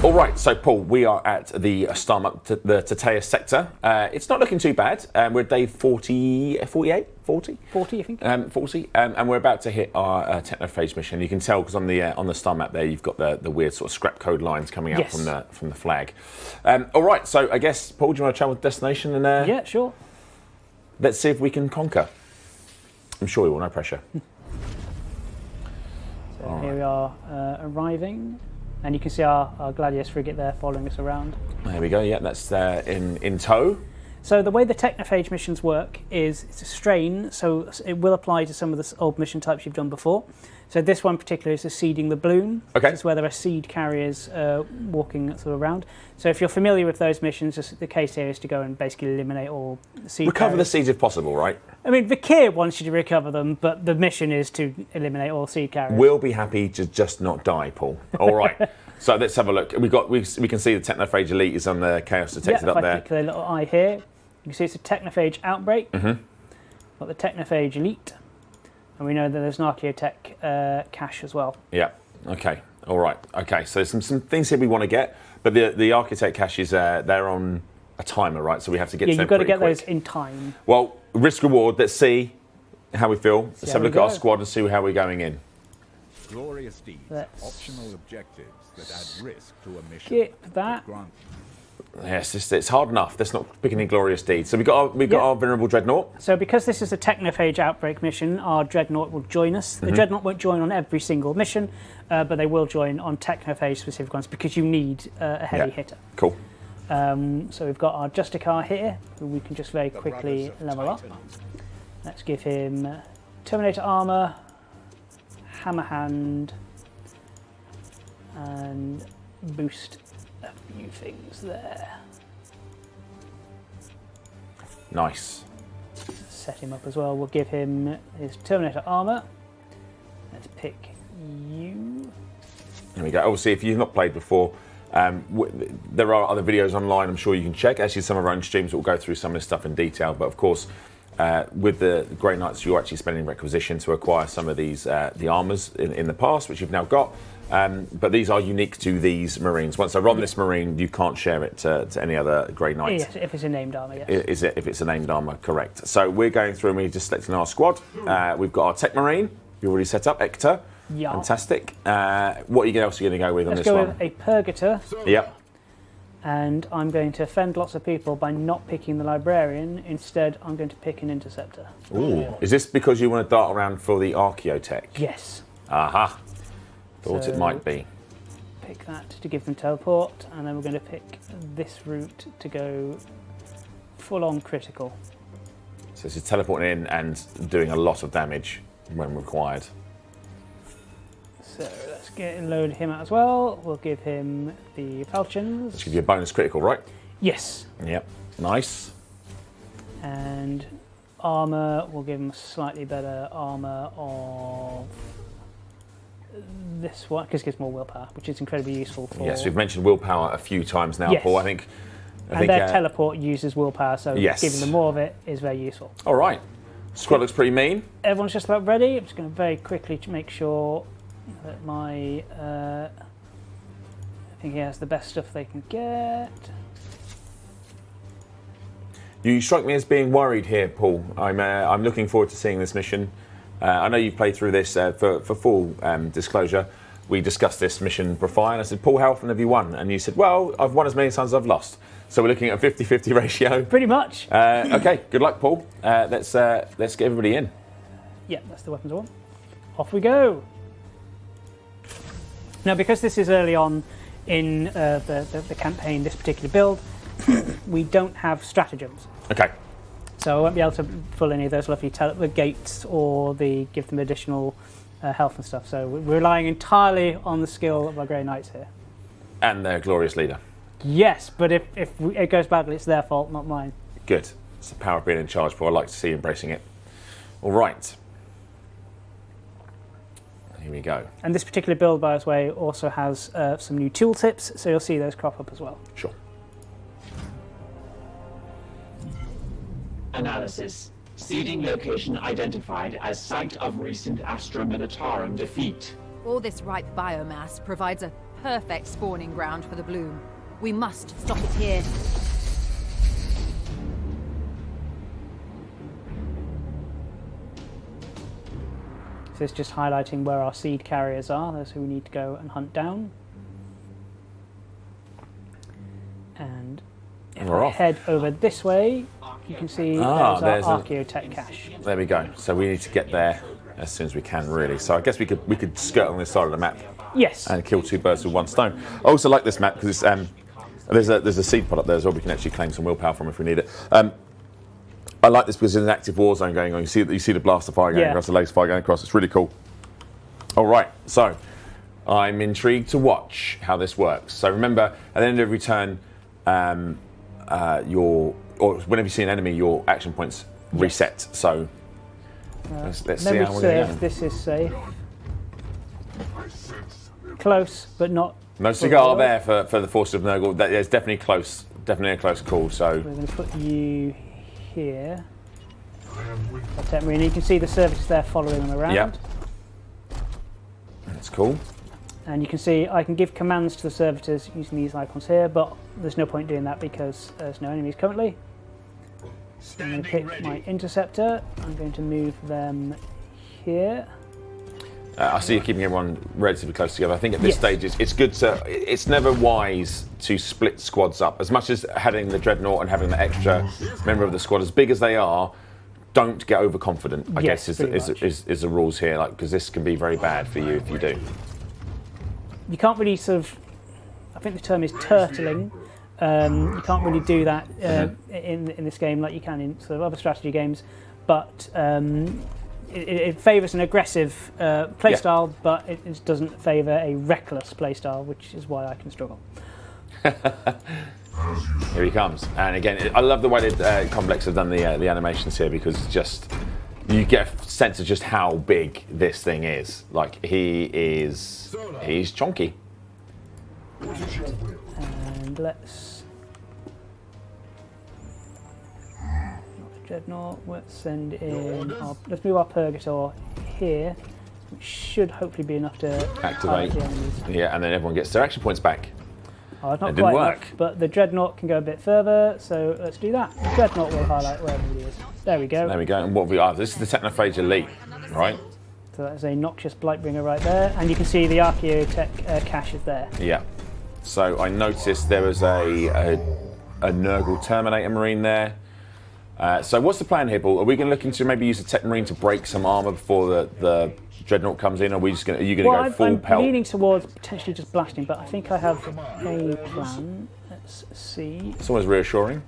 All right, so Paul, we are at the the Tatea sector. It's not looking too bad. We're at day 40, 48, 40? 40, I think. 40, and we're about to hit our Technophage mission. You can tell because on the star map there, you've got the weird sort of scrap code lines coming out from the flag. All right, so I guess, Paul, do you want to travel to destination? And yeah, sure. Let's see if we can conquer. I'm sure we will, no pressure. So here we are arriving. And you can see our Gladius frigate there following us around. There we go, yeah, that's in tow. So the way the Technophage missions work is it's a strain, so it will apply to some of the old mission types you've done before. So this one particularly is the seeding the bloom. Okay. This is where there are seed carriers walking sort of around. So if you're familiar with those missions, just the case here is to go and basically eliminate all the seed Recover carriers. the seeds if possible, right? I mean, Vikir wants you to recover them, but the mission is to eliminate all seed carriers. We'll be happy to just not die, Paul. All right. So let's have a look. We can see the Technophage Elite is on the Chaos detected up there. If I click the little eye here, you can see it's a Technophage Outbreak. Got the Technophage Elite, and we know that there's an Archaeotech cache as well. Yeah. Okay. All right. Okay. So there's some things here we want to get, but the architect caches they're on a timer, right? So we have to get to them you've got to pretty get quick. those in time. Well, risk reward. Let's see how we feel. Let's have a look at our go. squad and see how we're going in. Glorious deeds, Let's optional objectives that add risk to a mission. Skip that. Grant. Yes, it's hard enough. Let's not pick any glorious deeds. So we've got our Venerable Dreadnought. So because this is a Technophage outbreak mission, our Dreadnought will join us. The Dreadnought won't join on every single mission, but they will join on Technophage specific ones because you need a heavy hitter. Cool. So we've got our Justicar here, who we can just very quickly level up. Let's give him Terminator armor, hammer hand, and boost a few things there. Nice. Set him up as well. We'll give him his Terminator armor. Let's pick you. There we go. Obviously, if you've not played before, there are other videos online I'm sure you can check. Actually, some of our own streams will go through some of this stuff in detail. But of course, with the Grey Knights, you're actually spending requisition to acquire some of these the armors in the past, which you've now got. But these are unique to these Marines. Once they're on this Marine, you can't share it to any other Grey Knight. Yes, if it's a named armor, yes. Is it if it's a named armor? Correct. So we're going through and we're just selecting our squad. We've got our Tech Marine. You already set up Ector. Yeah. Fantastic. What else are you going to go with on Let's this go one? with a Purgator. Yep. And I'm going to offend lots of people by not picking the Librarian. Instead, I'm going to pick an Interceptor. Ooh. Is this because you want to dart around for the Archaeotech? Yes. Aha. Thought it So- might be. Pick that to give them teleport, and then we're going to pick this route to go full on critical. So this is teleporting in and doing a lot of damage when required. So let's load him out as well. We'll give him the Falchions. Let's give you a bonus critical, right? Yes. Yep. Nice. And armor, we'll give him slightly better armor of this one, because it gives more willpower, which is incredibly useful for... Yes, we've mentioned willpower a few times now, Yes. Paul. I think their teleport uses willpower, so Yes. giving them more of it is very useful. all right. Squad looks pretty mean. Everyone's just about ready. I'm just going to very quickly to make sure that my... I think he has the best stuff they can get. You strike me as being worried here, Paul. I'm looking forward to seeing this mission. I know you've played through this for full disclosure. We discussed this mission before, and I said, Paul, how often have you won? And you said, well, I've won as many times as I've lost. So we're looking at a 50-50 ratio. Pretty much. Okay, good luck, Paul. Let's get everybody in. Yeah, that's the weapons one. Off we go. Now, because this is early on in the campaign, this particular build, we don't have stratagems. Okay. So I won't be able to pull any of those lovely the gates or give them additional health and stuff. So we're relying entirely on the skill of our Grey Knights here. And their glorious leader. Yes, but if it goes badly, it's their fault, not mine. Good. It's the power of being in charge, Paul. I like to see you embracing it. All right. Here we go. And this particular build, by the way, also has some new tooltips, so you'll see those crop up as well. Sure. Analysis. Seeding location identified as site of recent Astra Militarum defeat. All this ripe biomass provides a perfect spawning ground for the bloom. We must stop it here. So it's just highlighting where our seed carriers are. Those who we need to go and hunt down. And if We're I off. head over this way, you can see there's our Archaeotech cache. There we go. So we need to get there as soon as we can, really. So I guess we could skirt on this side of the map Yes. and kill two birds with one stone. I also like this map because it's there's a seed pod up there as well. We can actually claim some willpower from if we need it. I like this because there's an active war zone going on. You see the blaster fire going across, the laser fire going across. It's really cool. All right, so I'm intrigued to watch how this works. So remember, at the end of every turn, or whenever you see an enemy, your action points reset. So let's see how we're serve, going. this is safe. Close, but not. No cigar there for the forces of Nurgle. There's definitely close, definitely a close call. So We're going to put you here. And you can see the servitors there following them around. Yep. That's cool. And you can see I can give commands to the servitors using these icons here, but there's no point doing that because there's no enemies currently. I'm going to pick my interceptor. I'm going to move them here. I see you're keeping everyone relatively close together. I think at this stage it's good to. It's never wise to split squads up. As much as having the Dreadnought and having the extra member of the squad, as big as they are, don't get overconfident. I guess is the rules here, like because this can be very bad for you if you do. You can't really sort of. I think the term is turtling. You can't really do that in this game like you can in sort of other strategy games, but. It favours an aggressive playstyle, but it doesn't favour a reckless playstyle, which is why I can struggle. Here he comes, and again, I love the way that Complex have done the animations here because it's just you get a sense of just how big this thing is. Like he's chonky. And let's. Dreadnought, let's send in let's move our Purgator here, which should hopefully be enough to activate the enemies. Yeah, and then everyone gets their action points back. Oh, it's not it didn't quite work. enough, but the Dreadnought can go a bit further, so let's do that. The Dreadnought will highlight where everybody is. There we go. There we go, and what we are, this is the Technophage Elite, right? So that's a noxious Blightbringer right there, and you can see the Archaeotech cache is there. Yeah. So I noticed there was a Nurgle Terminator Marine there. So what's the plan here, Paul? Are we going to look into maybe use a Tech Marine to break some armour before the Dreadnought comes in? Or are we just going? Are you going to go full pelt? I'm leaning towards potentially just blasting, but I think I have a plan. Let's see. It's always reassuring.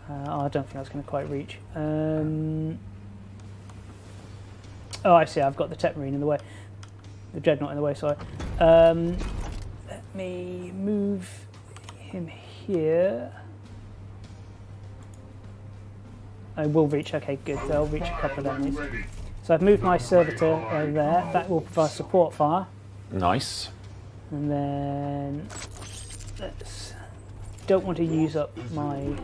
I don't think that's going to quite reach. Oh, I see. I've got the Tech Marine in the way. The Dreadnought in the way, sorry. Let me move him here. I will reach, okay, good. They'll reach a couple of enemies. So I've moved my servitor there. That will provide support fire. Nice. And then don't want to use up my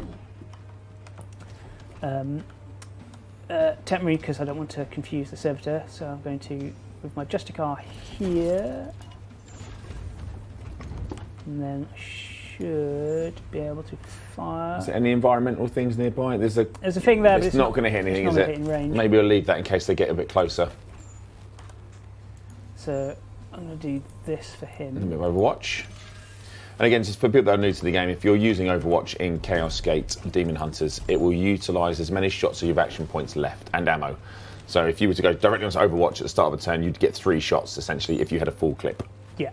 Tech Marine because I don't want to confuse the servitor. So I'm going to move my Justicar here. And then should be able to fire. Is there any environmental things nearby? There's a thing there, but it's not going to hit anything, is it? In range. Maybe we'll leave that in case they get a bit closer. So I'm going to do this for him. A bit of Overwatch. And again, just for people that are new to the game, if you're using Overwatch in Chaos Gate Daemonhunters, it will utilise as many shots of your action points left and ammo. So if you were to go directly onto Overwatch at the start of a turn, you'd get 3 shots essentially if you had a full clip. Yeah.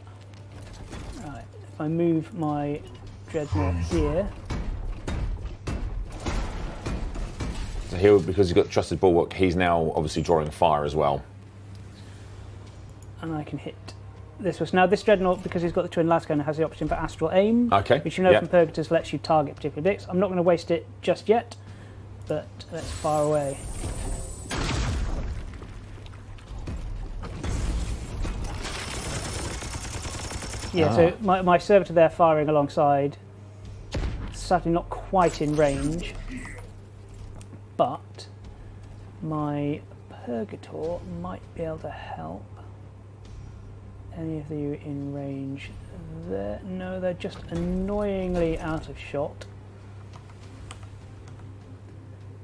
Right. If I move my Dreadnought here. So here, because he's got Trusted Bulwark, he's now obviously drawing fire as well. And I can hit this one. Now this Dreadnought, because he's got the twin lasgun, has the option for Astral Aim. Okay. Which you know from Purgators lets you target particular bits. I'm not going to waste it just yet, but let's fire away. Yeah, so my servitor there firing alongside, sadly not quite in range, but my Purgator might be able to help. Any of you in range there? No, they're just annoyingly out of shot.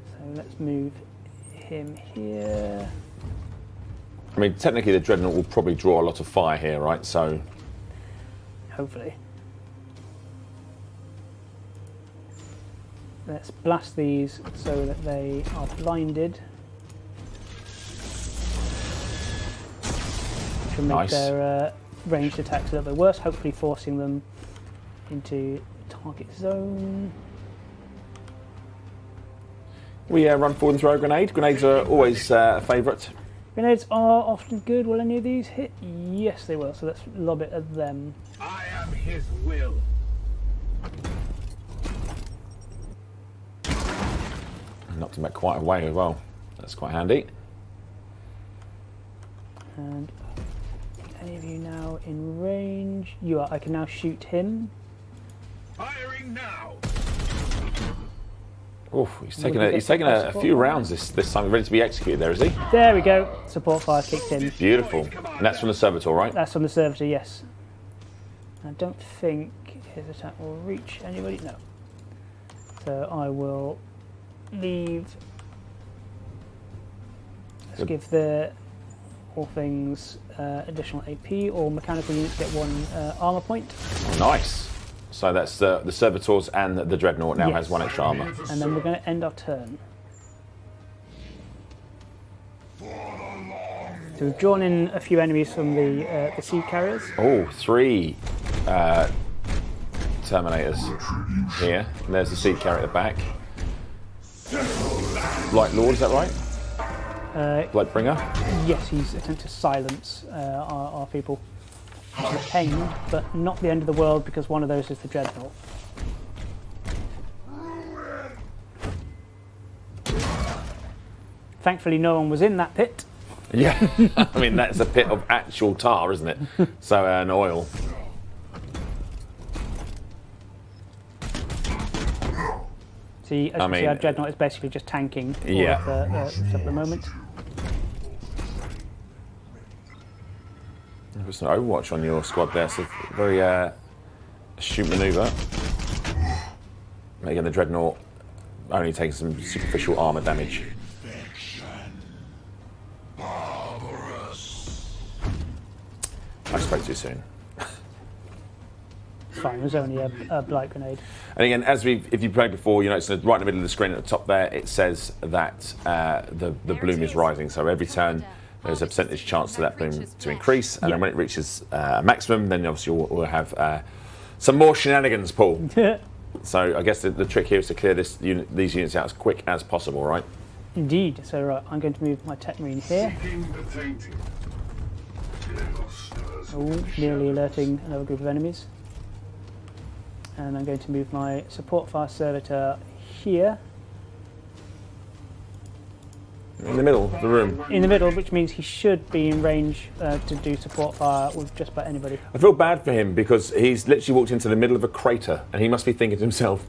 So let's move him here. I mean, technically the Dreadnought will probably draw a lot of fire here, right? So hopefully. Let's blast these so that they are blinded. Which will make their ranged attacks a little bit worse, hopefully forcing them into target zone. We run forward and throw a grenade. Grenades are always a favourite. Grenades are often good. Will any of these hit? Yes, they will. So let's lob it at them. I am his will. Knocked him back quite a way as well. That's quite handy. And any of you now in range? You are. I can now shoot him. Firing now. Oof, he's taken a few rounds this time, ready to be executed there, is he? There we go. Support fire kicked in. Beautiful. And that's from the servitor, right? That's from the servitor, yes. I don't think his attack will reach anybody. No. So I will leave. Let's give the all things additional AP. All mechanical units get 1 armor point. Oh, nice. So that's the servitors, and the dreadnought now has 1 extra armor. And then we're going to end our turn. So we've drawn in a few enemies from the sea carriers. Oh, 3 Terminators here. And there's the sea carrier at the back. Light Lord, is that right? Blightbringer? Yes, he's attempting to silence our people. It's a pain, but not the end of the world because one of those is the Dreadnought. Thankfully, no one was in that pit. Yeah, I mean, that's a pit of actual tar, isn't it? So, and oil. See, as you can see, our Dreadnought is basically just tanking all of the stuff at the moment. There's an Overwatch on your squad there, so very astute manoeuvre. Again, the Dreadnought only taking some superficial armour damage. I spoke too soon. Fine, it was only a blight grenade. And again, if you played before, you know, it's right in the middle of the screen at the top there, it says that the bloom is rising. So every turn, there's a percentage chance for that bloom to increase. And then when it reaches a maximum, then obviously we'll have some more shenanigans, Paul. So I guess the trick here is to clear these units out as quick as possible, right? Indeed. So right, I'm going to move my Tech Marine here. Oh, nearly alerting another group of enemies. And I'm going to move my support fire servitor here. In the middle of the room. In the middle, which means he should be in range to do support fire with just about anybody. I feel bad for him because he's literally walked into the middle of a crater and he must be thinking to himself,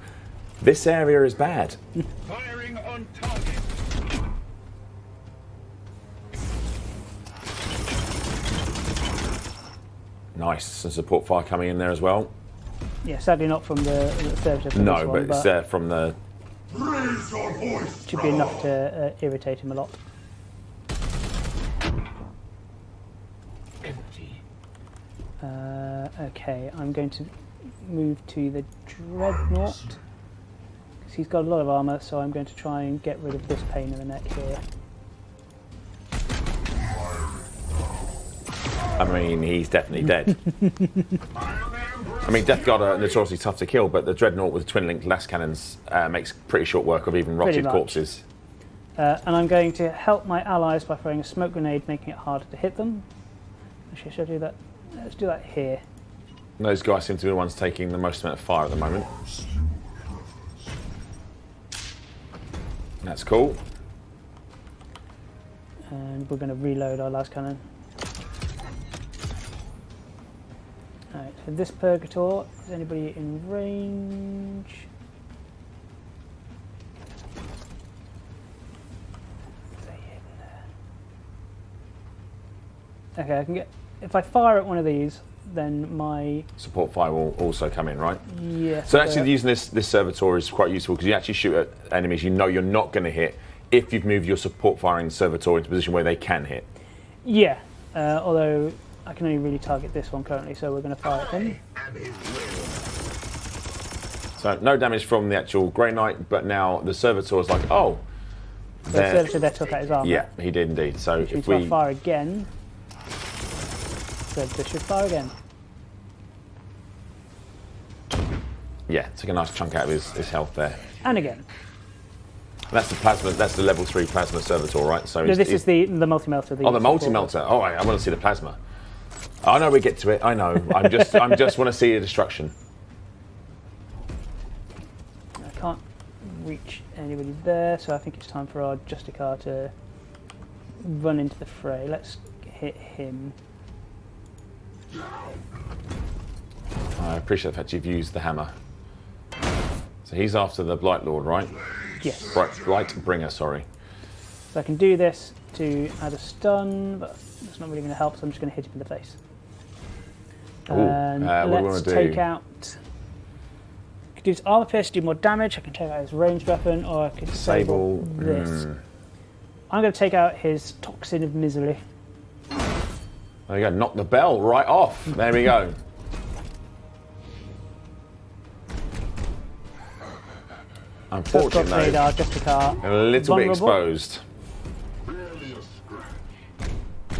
this area is bad. Firing on target. Nice, some support fire coming in there as well. Yeah, sadly not from the servitor. For No, this one, but it's from the... Should be enough to irritate him a lot. Okay, I'm going to move to the Dreadnought because he's got a lot of armour, so I'm going to try and get rid of this pain in the neck here. I mean, he's definitely dead. I mean, Death Guard are notoriously tough to kill, but the Dreadnought with twin-linked las cannons makes pretty short work of even rotted corpses. And I'm going to help my allies by throwing a smoke grenade, making it harder to hit them. Actually, should I do that? Let's do that here. Those guys seem to be the ones taking the most amount of fire at the moment. That's cool. And we're going to reload our las cannon. Alright, so this Purgator, is anybody in range? Okay, I can get, if I fire at one of these, then my... Support fire will also come in, right? Yes. So actually using this servitor is quite useful because you actually shoot at enemies you know you're not going to hit if you've moved your support firing servitor into a position where they can hit. Yeah, although I can only really target this one currently, so we're going to fire at him. So no damage from the actual Grey Knight, but now the servitor is like, oh. The servitor there took out his armor. Yeah, he did indeed. So if we fire again, servitor should fire again. Yeah, took a nice chunk out of his health there. And again. That's the plasma. That's the level 3 plasma servitor, right? So no, this is the multi-melter. Oh, the multi-melter. Oh, I want to see the plasma. I know we get to it. I know. I just want to see the destruction. I can't reach anybody there, so I think it's time for our Justicar to run into the fray. Let's hit him. I appreciate the fact you've used the hammer. So he's after the Blight Lord, right? Yes. Blightbringer, sorry. So I can do this to add a stun, but that's not really going to help, so I'm just going to hit him in the face. Ooh, And what do we let's wanna do? take out... I could use armor pierce to do more damage, I can take out his ranged weapon, or I could disable this. I'm going to take out his Toxin of Misery. There you go, knock the bell right off. There we go. Unfortunate though, radar, just a car. a little bit Vulnerable. exposed.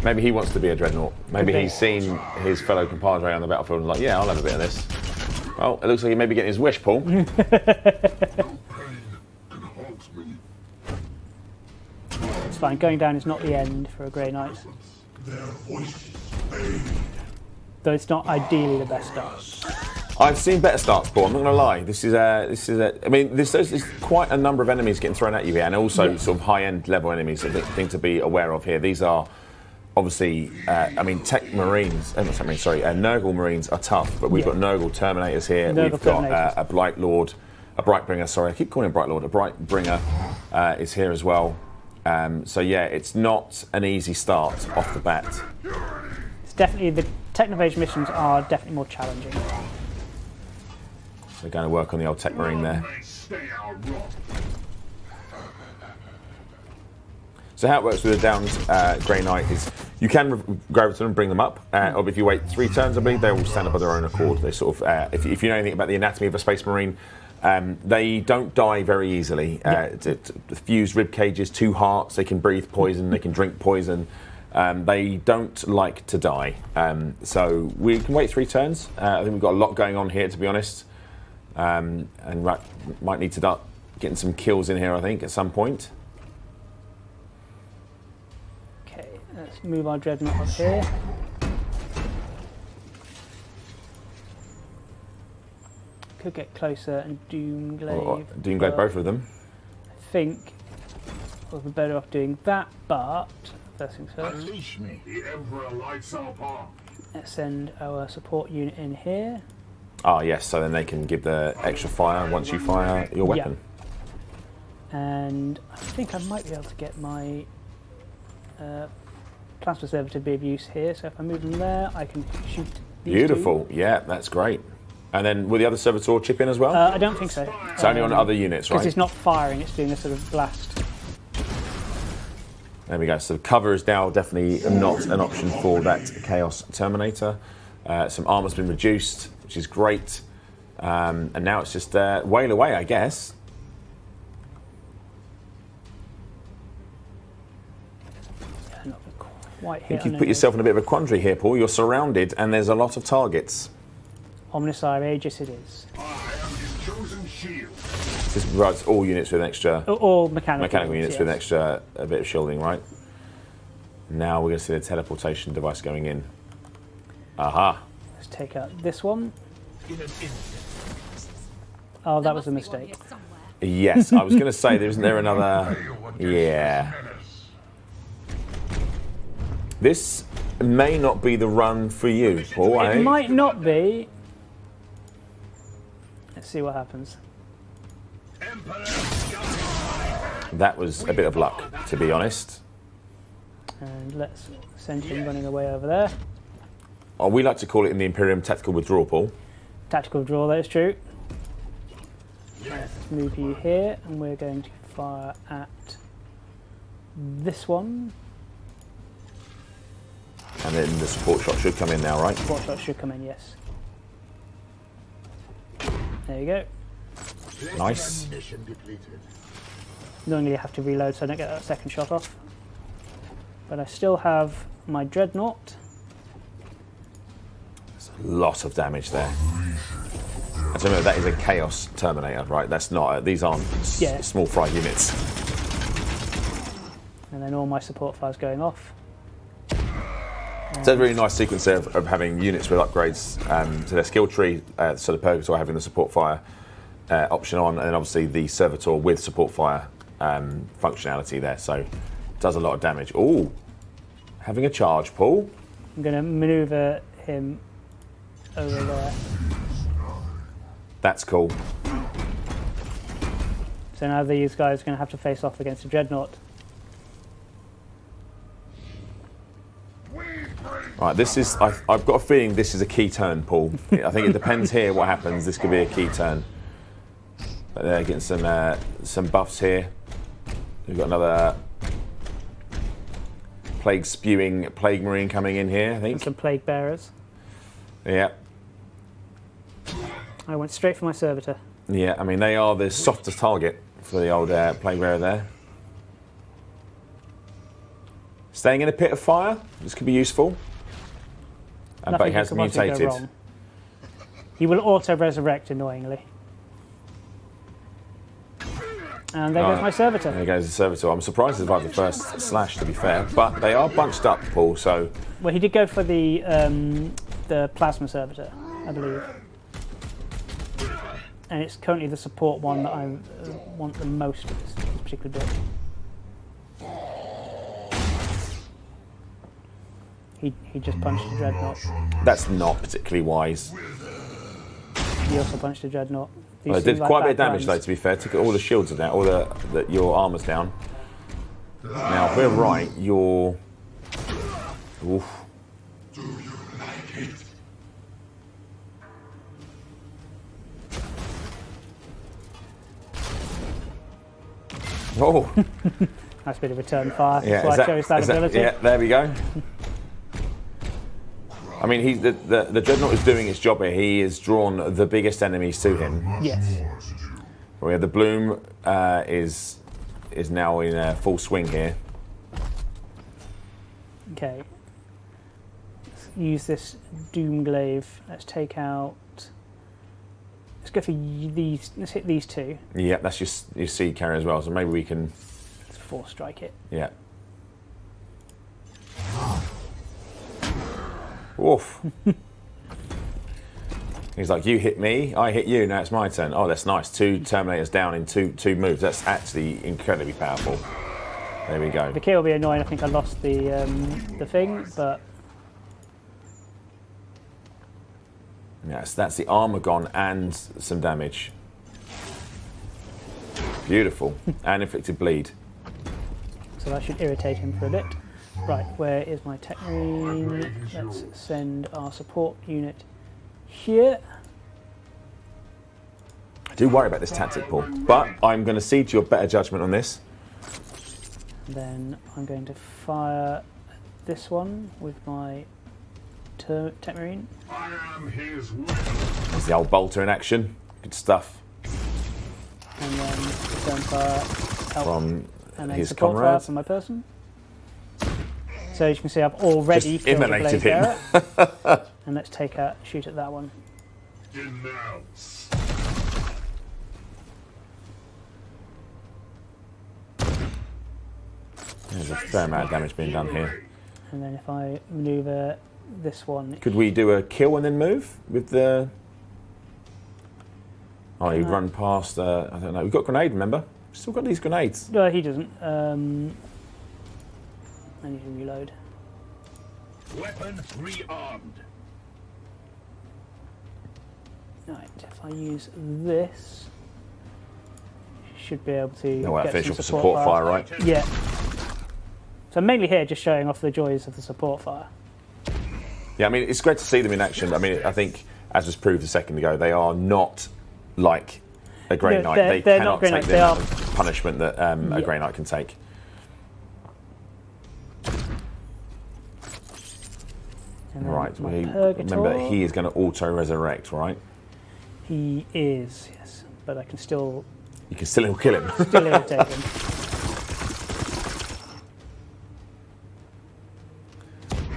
Maybe he wants to be a dreadnought. Maybe Could be. he's seen his fellow compadre on the battlefield and like, yeah, I'll have a bit of this. Well, it looks like he may be getting his wish, Paul. It's fine, going down is not the end for a Grey Knight. Though it's not ideally the best start. I've seen better starts, Paul. I'm not going to lie. I mean, there's quite a number of enemies getting thrown at you here, and also sort of high-end level enemies. A thing to be aware of here. These are obviously, Tech Marines. Nurgle Marines are tough, but we've got Nurgle Terminators here. Nurgle we've got Terminators. a Blight Lord, a Brightbringer. Sorry, I keep calling him Bright Lord. A Brightbringer is here as well. So yeah, it's not an easy start off the bat. It's definitely, the Technophage missions are definitely more challenging. They're going to work on the old Tech Marine there. So how it works with the downed Grey Knight is you can grab to them and bring them up, or if you wait 3 turns, I believe they will stand up of their own accord. They sort of, if you know anything about the anatomy of a Space Marine, they don't die very easily. Fused rib cages, 2 hearts, they can breathe poison, they can drink poison. They don't like to die. So we can wait 3 turns. I think we've got a lot going on here, to be honest. And might need to start getting some kills in here, I think, at some point. Okay, let's move our Dreadnought up here. Could get closer and Doomglaive. Doomglaive, both of them. I think we'll be better off doing that, but first things first. Unleash me. The Emperor lights our path. Let's send our support unit in here. Ah, yes, so then they can give the extra fire once you fire your weapon. And I think I might be able to get my plasma servitor to be of use here. So if I move them there, I can shoot these Beautiful, two. yeah, that's great. And then will the other servitor chip in as well? I don't think so. It's only on other units, right? Because it's not firing, it's doing a sort of blast. There we go. So cover is now definitely not an option for that Chaos Terminator. Some armor's been reduced, which is great. And now it's just wail away, I guess. Not quite I hit. think you've put yourself in a bit of a quandary here, Paul. You're surrounded and there's a lot of targets. Omnissiah Aegis it is. I am his chosen shield. This provides all units with an extra... Or mechanical units yes. with an extra a bit of shielding, right? Now we're going to see the teleportation device going in. Aha. Let's take out this one. Oh, that was a mistake. Yes, I was going to say, isn't there another... Yeah. This may not be the run for you, Paul. It might not be. Let's see what happens. That was a bit of luck, to be honest. And let's send him running away over there. Oh, we like to call it in the Imperium tactical withdrawal, Paul. Tactical draw, that is true. Let's move you here, and we're going to fire at this one. And then the support shot should come in now, right? Support shot should come in, yes. There you go. Nice. Normally you have to reload so I don't get that second shot off. But I still have my Dreadnought. A lot of damage there. And so remember, that is a Chaos Terminator, right? That's not. These aren't small fry units. And then all my support fires going off. It's a really nice sequence there of having units with upgrades to their skill tree. So the Purgator having the support fire option on, and then obviously the Servitor with support fire functionality there. So it does a lot of damage. Ooh, having a charge, Paul. I'm going to manoeuvre him over there. That's cool. So now these guys are going to have to face off against a Dreadnought. Right, this is. I've got a feeling this is a key turn, Paul. I think it depends here what happens. This could be a key turn. But they're getting some buffs here. We've got another plague spewing plague marine coming in here, I think. And some plague bearers. Yeah. I went straight for my servitor. Yeah, I mean they are the softest target for the old plague bearer there. Staying in a pit of fire. This could be useful. But he has mutated. He will auto-resurrect, annoyingly. And there goes my servitor. There goes the servitor. I'm surprised he survived the first slash, to be fair. But they are bunched up, Paul, so... Well, he did go for the plasma servitor, I believe. And it's currently the support one that I want the most of this particular bit. He just punched a Dreadnought. That's not particularly wise. He also punched a Dreadnought. Well, it did quite a bit of damage, though, to be fair. Took all the shields down, all your armour's down. Now, if we're right, you're... Oof. Oh! Nice bit of return fire. Yeah, That's why I chose that ability. Yeah, there we go. I mean, the Dreadnought is doing its job here. He has drawn the biggest enemies to him. Yes. We have the Bloom is now in full swing here. Okay. Let's use this Doomglaive. Let's take out... Let's go for these. Let's hit these two. Yeah, that's your seed carrier as well. So maybe we can... Let's force strike it. Yeah. Oof. He's like, you hit me, I hit you, now it's my turn. Oh, that's nice. 2 Terminators down in two moves. That's actually incredibly powerful. There we go. The kill will be annoying. I think I lost the thing, but... Yes, that's the armour gone and some damage. Beautiful. And inflicted bleed. So that should irritate him for a bit. Right, where is my tech marine? Let's send our support unit here. I do worry about this tactic, Paul, but I'm going to cede to your better judgment on this. Then I'm going to fire this one with my tech marine. I am his There's the old bolter in action. Good stuff. And then return fire From and then his support fire comrade. from my person. So as you can see, I've already Just killed a immolated blade him. bearer. And let's shoot at that one. denounce. There's a fair amount of damage being done here. And then if I manoeuvre this one... Could we do a kill and then move with the... Oh, you run past, I don't know. We've got grenade, remember? We've still got these grenades. No, he doesn't. I need to reload. Weapon rearmed. Right, if I use this, should be able to No, that get finish some off the support fire, right? Yeah. So I'm mainly here just showing off the joys of the support fire. Yeah, I mean, it's great to see them in action. I mean, I think, as was proved a second ago, they are not like a Grey No, Knight. they're Cannot not Grey take Knights, the they amount are- of punishment that a Grey Knight can take. And then Right, my remember Purgator. he is going to auto-resurrect, right? He is, yes. But I can still You can still kill him. irritate him.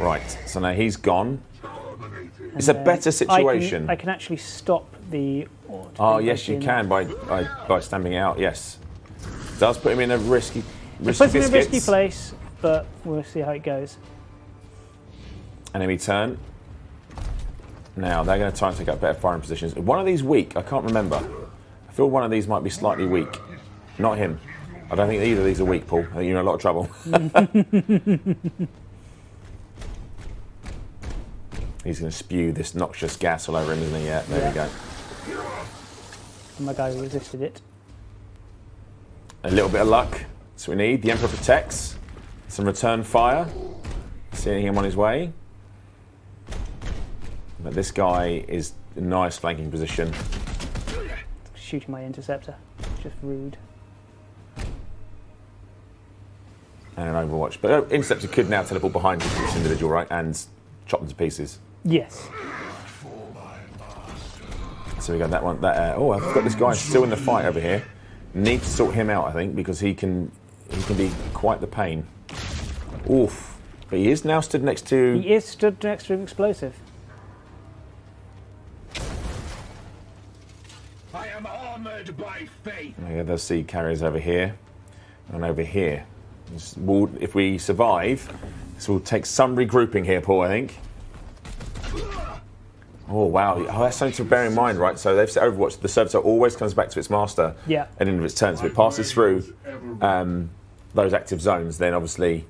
Right, so now he's gone. It's And a then better situation. I can actually stop the... Oh, yes, you can by stamping it out, yes. Does put him in a risky It puts him in a biscuits. risky place, but we'll see how it goes. Enemy turn. Now, they're going to try and take up better firing positions. One of these weak, I can't remember. I feel one of these might be slightly weak. Not him. I don't think either of these are weak, Paul. I think you're in a lot of trouble. He's going to spew this noxious gas all over him, isn't he? Yeah, there we go. And my guy resisted it. A little bit of luck. That's what we need. The Emperor protects. Some return fire. Seeing him on his way. But this guy is in a nice flanking position. Shooting my interceptor. Just rude. And an Overwatch. But Interceptor could now teleport behind this individual, right? And chop them to pieces. Yes. So we got that one. Oh, I've got this guy still in the fight over here. Need to sort him out, I think, because he can be quite the pain. Oof. But he is now stood next to... He is stood next to an explosive. I am armored by fate. Yeah, those sea carriers over here. And over here. If we survive, this will take some regrouping here, Paul, I think. Oh, wow. Oh, that's something to bear in mind, right? So they've set Overwatch. The servitor always comes back to its master at the end of its turn. So if it passes through those active zones, then obviously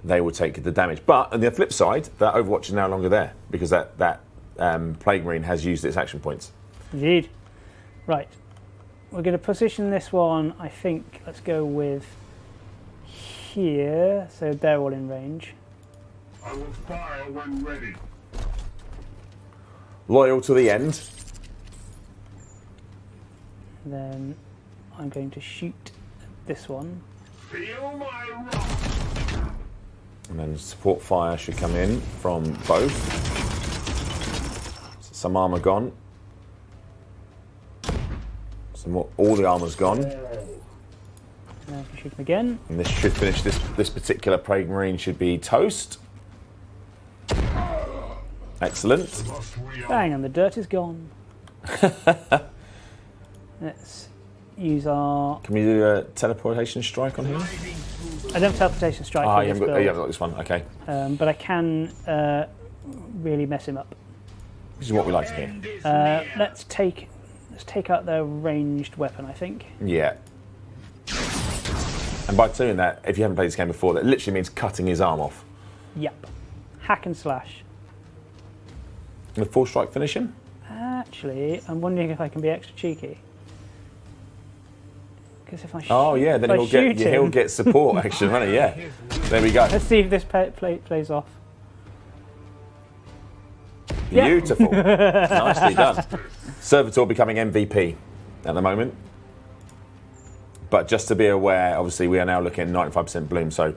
they will take the damage. But on the flip side, that Overwatch is no longer there because that Plague Marine has used its action points. Indeed. Right. We're going to position this one, I think, let's go with here. So they're all in range. I will fire when ready. Loyal to the end. Then I'm going to shoot this one. Feel my wrath. And then support fire should come in from both. Some armour gone. Some more, all the armour's gone. Now I can shoot him again. And this should finish this particular Plague Marine should be toast. Excellent. Bang, and the dirt is gone. Let's use our... Can we do a teleportation strike on him? I don't have teleportation strike. Ah, you haven't got this one. Okay. But I can really mess him up. This is what we like to hear. Let's take out their ranged weapon, I think. Yeah. And by doing that, if you haven't played this game before, that literally means cutting his arm off. Yep. Hack and slash. With full strike finish him? Actually, I'm wondering if I can be extra cheeky. Because if I shoot, oh yeah, then he'll get support action, won't he? Yeah. There we go. Let's see if this plays off. Beautiful. Nicely done. Servitor becoming MVP at the moment. But just to be aware, obviously we are now looking at 95% bloom, so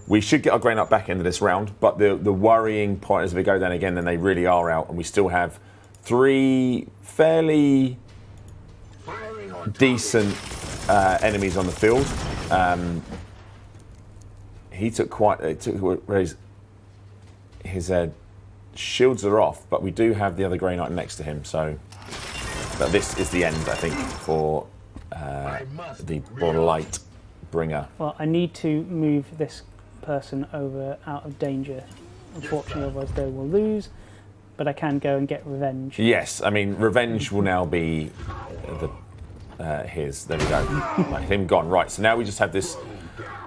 we should get our grain up back into this round. But the worrying point is if we go down again, then they really are out, and we still have 3 fairly decent enemies on the field. He took his shields are off, but we do have the other Grey Knight next to him. So, but this is the end, I think, for the Blight Bringer. Well, I need to move this person over out of danger. Unfortunately, otherwise they will lose. But I can go and get revenge. Yes, I mean revenge will now be his. There we go. Right, him gone. Right. So now we just have this.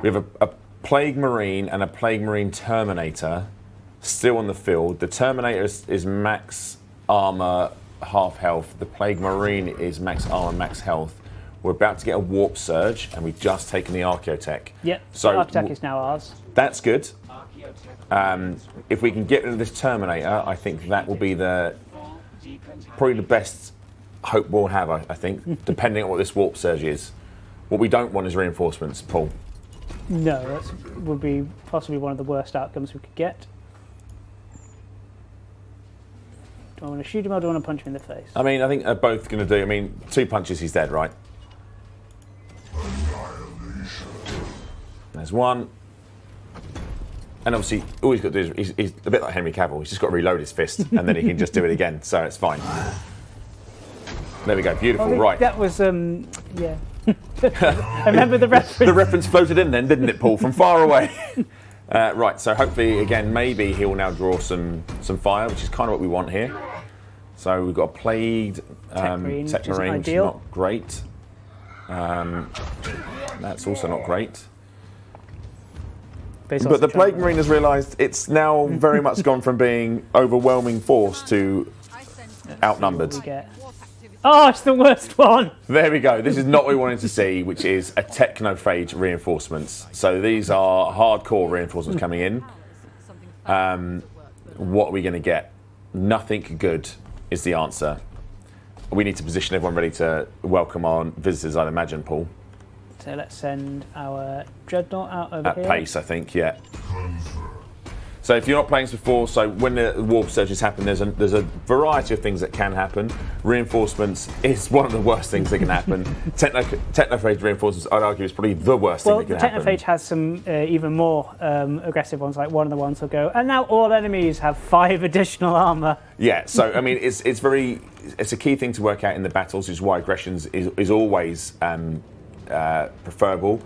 We have a Plague Marine and a Plague Marine Terminator still on the field. The Terminator is max armor, half health. The Plague Marine is max armor, max health. We're about to get a Warp Surge, and we've just taken the Archaeotech. Yep. So the Archaeotech is now ours. That's good. If we can get rid of this Terminator, I think that will be probably the best hope we'll have, I think, depending on what this Warp Surge is. What we don't want is reinforcements, Paul. No, that would be possibly one of the worst outcomes we could get. Do I want to shoot him or do I want to punch him in the face? I mean, I think they're both going to do. I mean, 2 punches, he's dead, right? There's one. And obviously, all he's got to do is, he's a bit like Henry Cavill, he's just got to reload his fist and then he can just do it again, so it's fine. There we go, beautiful, well, right. That was, yeah. I remember the reference. The reference floated in then, didn't it, Paul, from far away? Right, so hopefully, again, maybe he will now draw some fire, which is kind of what we want here. So we've got a plagued Tech Marine, which is not great. That's also not great. But the Plague Marine has realised it's now very much gone from being overwhelming force to outnumbered. Oh, it's the worst one. There we go. This is not what we wanted to see, which is a Technophage reinforcements. So these are hardcore reinforcements coming in. What are we going to get? Nothing good is the answer. We need to position everyone ready to welcome our visitors, I'd imagine, Paul. So let's send our Dreadnought out over At here. pace, I think, yeah. So if you're not playing this before, so when the warp surges happen, there's a variety of things that can happen. Reinforcements is one of the worst things that can happen. Technophage reinforcements, I'd argue, is probably the worst thing that can happen. Technophage has some even more aggressive ones, like one of the ones will go, and now all enemies have 5 additional armour. Yeah, so I mean, it's a key thing to work out in the battles, which is why aggressions is always preferable.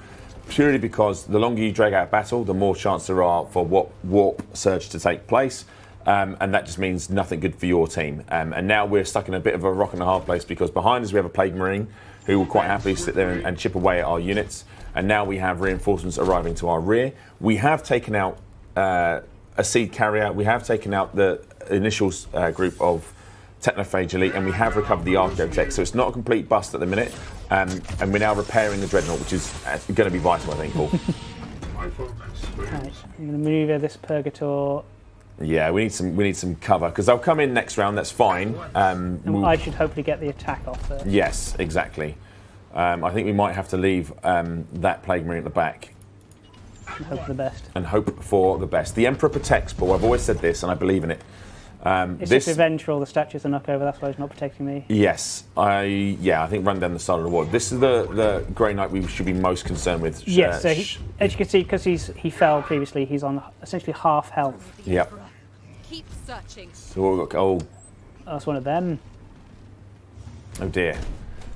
Purely because the longer you drag out a battle, the more chance there are for warp surge to take place, and that just means nothing good for your team. And now we're stuck in a bit of a rock and a hard place because behind us we have a Plague Marine who will quite happily sit there and chip away at our units, and now we have reinforcements arriving to our rear. We have taken out a Seed Carrier, we have taken out the initial group of Technophage Elite, and we have recovered the Archaeotech, so it's not a complete bust at the minute, and we're now repairing the Dreadnought, which is going to be vital, I think, Paul. Right, I'm going to manoeuvre this Purgator. Yeah, we need some cover, because they'll come in next round, that's fine. And I should hopefully get the attack off first. Yes, exactly. I think we might have to leave that Plague Marine at the back. And hope for the best. And hope for the best. The Emperor protects, Paul. I've always said this, and I believe in it. It's just revenge for all the statues and knock over, that's why he's not protecting me. Yes, I think run down the side of the wall. This is the Grey Knight we should be most concerned with. Yes, so as you can see, because he fell previously, he's on essentially half health. Yep. Keep searching. So oh, that's one of them. Oh dear.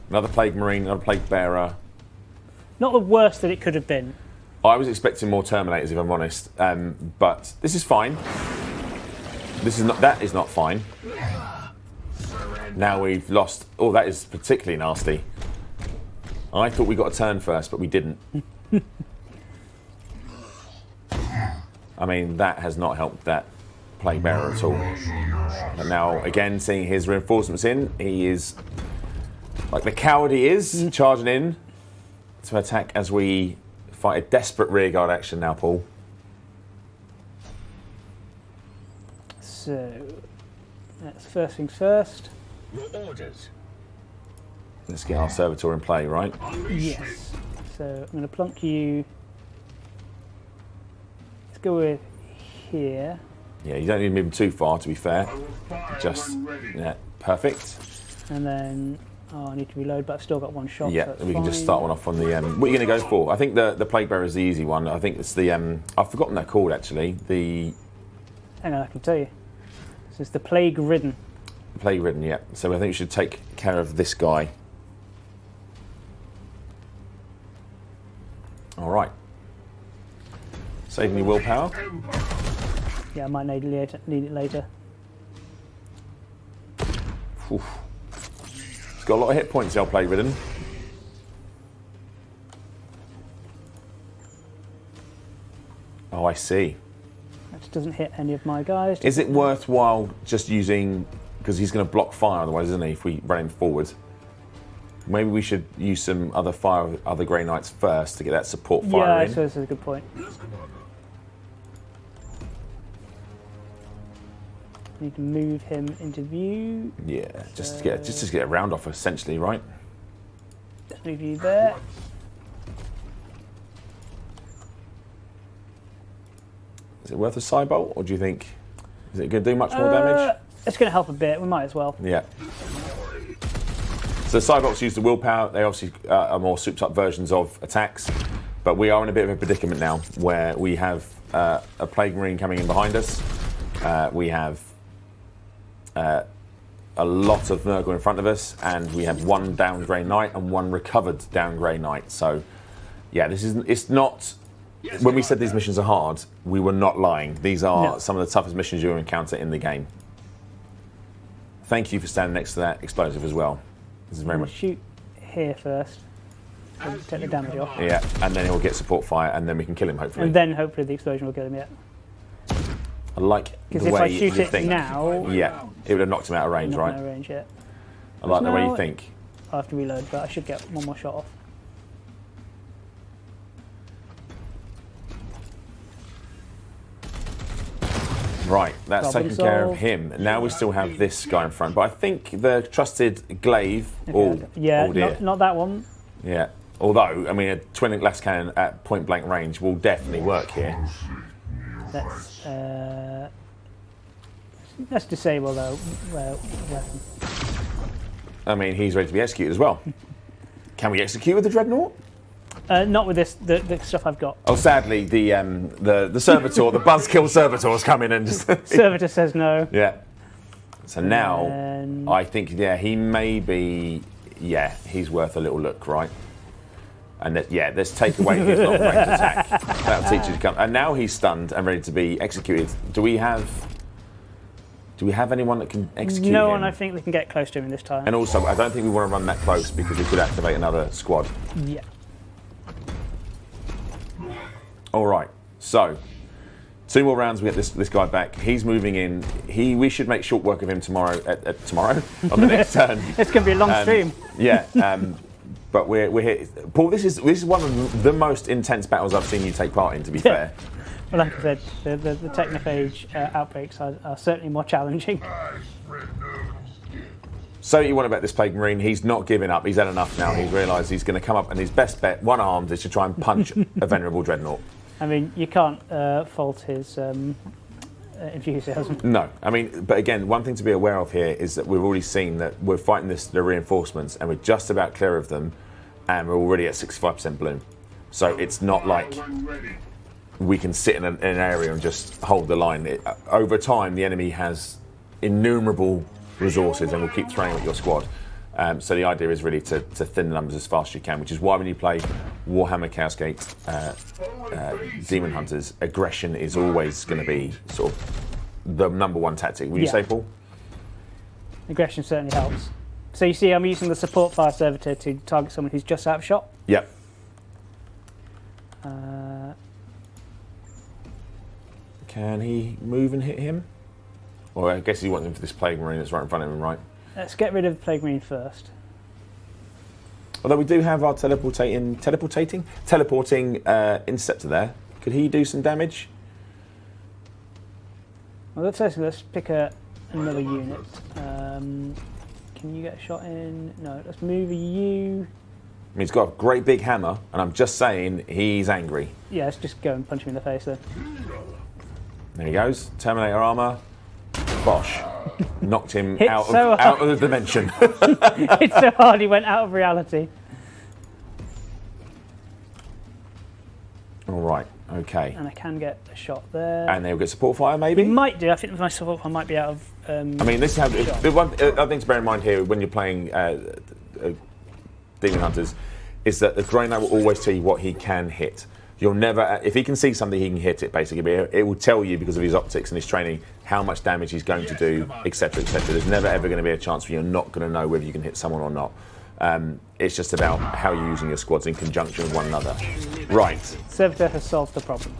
Another Plague Marine, another Plague Bearer. Not the worst that it could have been. I was expecting more Terminators, if I'm honest, but this is fine. That is not fine. Now we've lost. Oh, that is particularly nasty. I thought we got a turn first, but we didn't. I mean, that has not helped that Plague Bearer at all. And now, again, seeing his reinforcements in, he is, like the coward he is, charging in to attack as we fight a desperate rearguard action now, Paul. So, that's first things first. Your orders. Let's get our servitor in play, right? Yes. So I'm going to plonk you. Let's go with here. Yeah, you don't need to move him too far, to be fair. I will fire Just, when ready. yeah, perfect. And then, I need to reload, but I've still got one shot. Yeah, so we can just fine. start one off on the. What are you going to go for? I think the Plague Bearer is the easy one. I think it's the. I've forgotten that called actually. The Hang on, I can tell you. This is the Plague Ridden. Plague Ridden, yeah. So I think we should take care of this guy. All right. Save me willpower. Yeah, I might need it later. Oof. It's got a lot of hit points, the old Plague Ridden. Oh, I see. That doesn't hit any of my guys. Is it worthwhile just using, because he's going to block fire otherwise, isn't he, if we run him forward? Maybe we should use some other Grey Knights first to get that support fire yeah, in. so this is a good point. Need to move him into view. Yeah, just to get a round off, essentially, right? Let's move you there. Is it worth a side bolt, or do you think is it going to do much more damage? It's going to help a bit. We might as well. Yeah. So side bolts use the willpower. They obviously are more souped up versions of attacks, but we are in a bit of a predicament now where we have a Plague Marine coming in behind us. We have a lot of Nurgle in front of us, and we have one down Grey Knight and one recovered down Grey Knight. So, yeah, it's not. When we said these missions are hard, we were not lying. These are some of the toughest missions you'll encounter in the game. Thank you for standing next to that explosive as well. This is very much. Shoot here first. And take the damage off. Yeah, and then he'll get support fire, and then we can kill him hopefully. And then hopefully the explosion will kill him. Yeah. I like the Because if way I shoot you it think. now, Yeah, it would have knocked him out of range, not right? in range yet. I like the way you No. think. I'll have to reload, but I should get one more shot off. Right, that's Problem taken care of solved. him. Now we still have this guy in front, but I think the trusted glaive. Yeah, dear. not that one. Yeah. Although, I mean, a twin glass cannon at point blank range will definitely work here. Let's disable the weapon. I mean, he's ready to be executed as well. Can we execute with the Dreadnought? Not with this, the stuff I've got. Oh, sadly, the servitor, the buzzkill servitor's come in and just. Servitor says no. Yeah. So now, And- I think, yeah, he may be. Yeah, he's worth a little look, right? And let's take away his long range attack. That'll teach you to come. And now he's stunned and ready to be executed. Do we have anyone that can execute No him? one, I think, they can get close to him this time. And also, I don't think we want to run that close because we could activate another squad. Yeah. All right. So, 2 more rounds. We get this guy back. He's moving in. We should make short work of him tomorrow. Tomorrow on the next turn. It's going to be a long stream. Yeah. But we're here. Paul, this is one of the most intense battles I've seen you take part in. To be fair. Well, like I said, the Technophage outbreaks are certainly more challenging. So you want about this Plague Marine? He's not giving up. He's had enough now. He's realised he's going to come up, and his best bet, one-armed, is to try and punch a Venerable Dreadnought. I mean, you can't fault his enthusiasm. No, I mean, but again, one thing to be aware of here is that we've already seen that we're fighting the reinforcements, and we're just about clear of them, and we're already at 65% bloom. So it's not like When ready. we can sit in an area and just hold the line. Over time, the enemy has innumerable resources and will keep throwing at your squad. So the idea is really to thin the numbers as fast as you can, which is why when you play Warhammer Chaos Gate Daemonhunters, aggression is always going to be sort of the #1 tactic. Would you say, Paul? Aggression certainly helps. So you see, I'm using the support fire servitor to target someone who's just out of shot. Yep. Can he move and hit him? Or I guess he wants him for this Plague Marine that's right in front of him, right? Let's get rid of the Plague Marine first. Although we do have our teleporting interceptor there. Could he do some damage? Well, let's pick another unit. Can you get a shot in? No, let's move a U. I mean, he's got a great big hammer, and I'm just saying he's angry. Yeah, let's just go and punch him in the face then. There he goes. Terminator armor. Bosh. Knocked him Hit out so of the dimension. It's so hard he went out of reality. All right. Okay. And I can get a shot there. And they'll get support fire, He maybe. might do. I think my support fire might be out of. I mean, this is how. The one other thing to bear in mind here when you're playing Daemonhunters is that the Dreadnought will always tell you what he can hit. You'll never, if he can see something, he can hit it. Basically, it will tell you because of his optics and his training how much damage he's going to do, etc., etc. There's never ever going to be a chance where you're not going to know whether you can hit someone or not. It's just about how you're using your squads in conjunction with one another. Right. Servitor has solved the problem.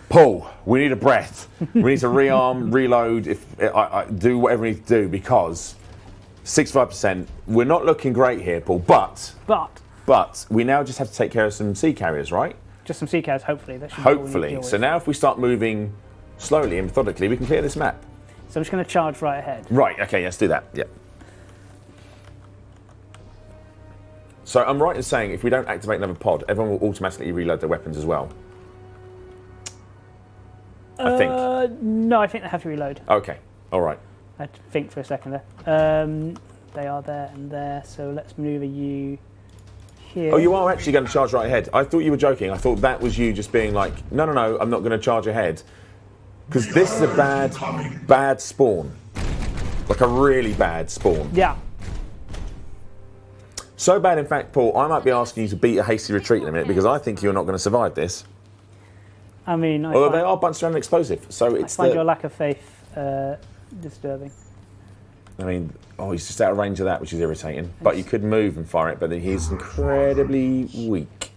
Paul, we need a breath. We need to rearm, reload, do whatever we need to do because 65%. We're not looking great here, Paul. But we now just have to take care of some sea carriers, right? Just some sea cows, hopefully. That should be all we need to Hopefully. deal So with. now, if we start moving slowly and methodically, we can clear this map. So I'm just going to charge right ahead. Right. Okay. Let's do that. Yep. So I'm right in saying if we don't activate another pod, everyone will automatically reload their weapons as well. I think. No, I think they have to reload. Okay. All right. I had to think for a second there. They are there and there, so let's maneuver you here. Oh, you are actually going to charge right ahead. I thought you were joking. I thought that was you just being like, no, I'm not going to charge ahead. Because this is a bad spawn. Like a really bad spawn. Yeah. So bad, in fact, Paul, I might be asking you to beat a hasty retreat in a minute because I think you're not going to survive this. I mean, Although they are bunched around explosive, so it's I find your lack of faith disturbing. I mean, he's just out of range of that, which is irritating. But you could move and fire it, but he's incredibly weak.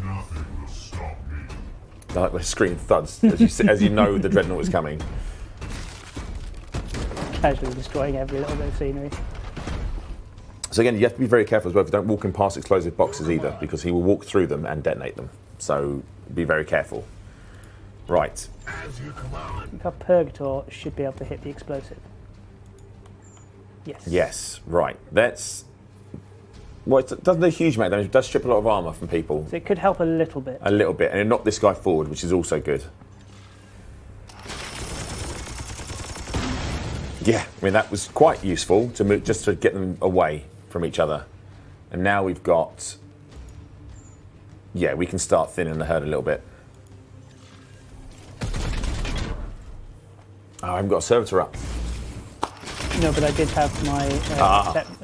Nothing will stop me. I like the screen thuds as you know the Dreadnought is coming. casually destroying every little bit of scenery. So again, you have to be very careful as well. If you don't walk in past explosive boxes either, because he will walk through them and detonate them. So be very careful. Right. I think our Purgator should be able to hit the explosive. Yes. Yes. Right. That's. Well, it doesn't do a huge amount of damage. It does strip a lot of armour from people. So it could help a little bit. A little bit, and it knocked this guy forward, which is also good. Yeah, I mean that was quite useful to move, just to get them away from each other. And now we've got. Yeah, we can start thinning the herd a little bit. Oh, I haven't got a servitor up. No, but I did have my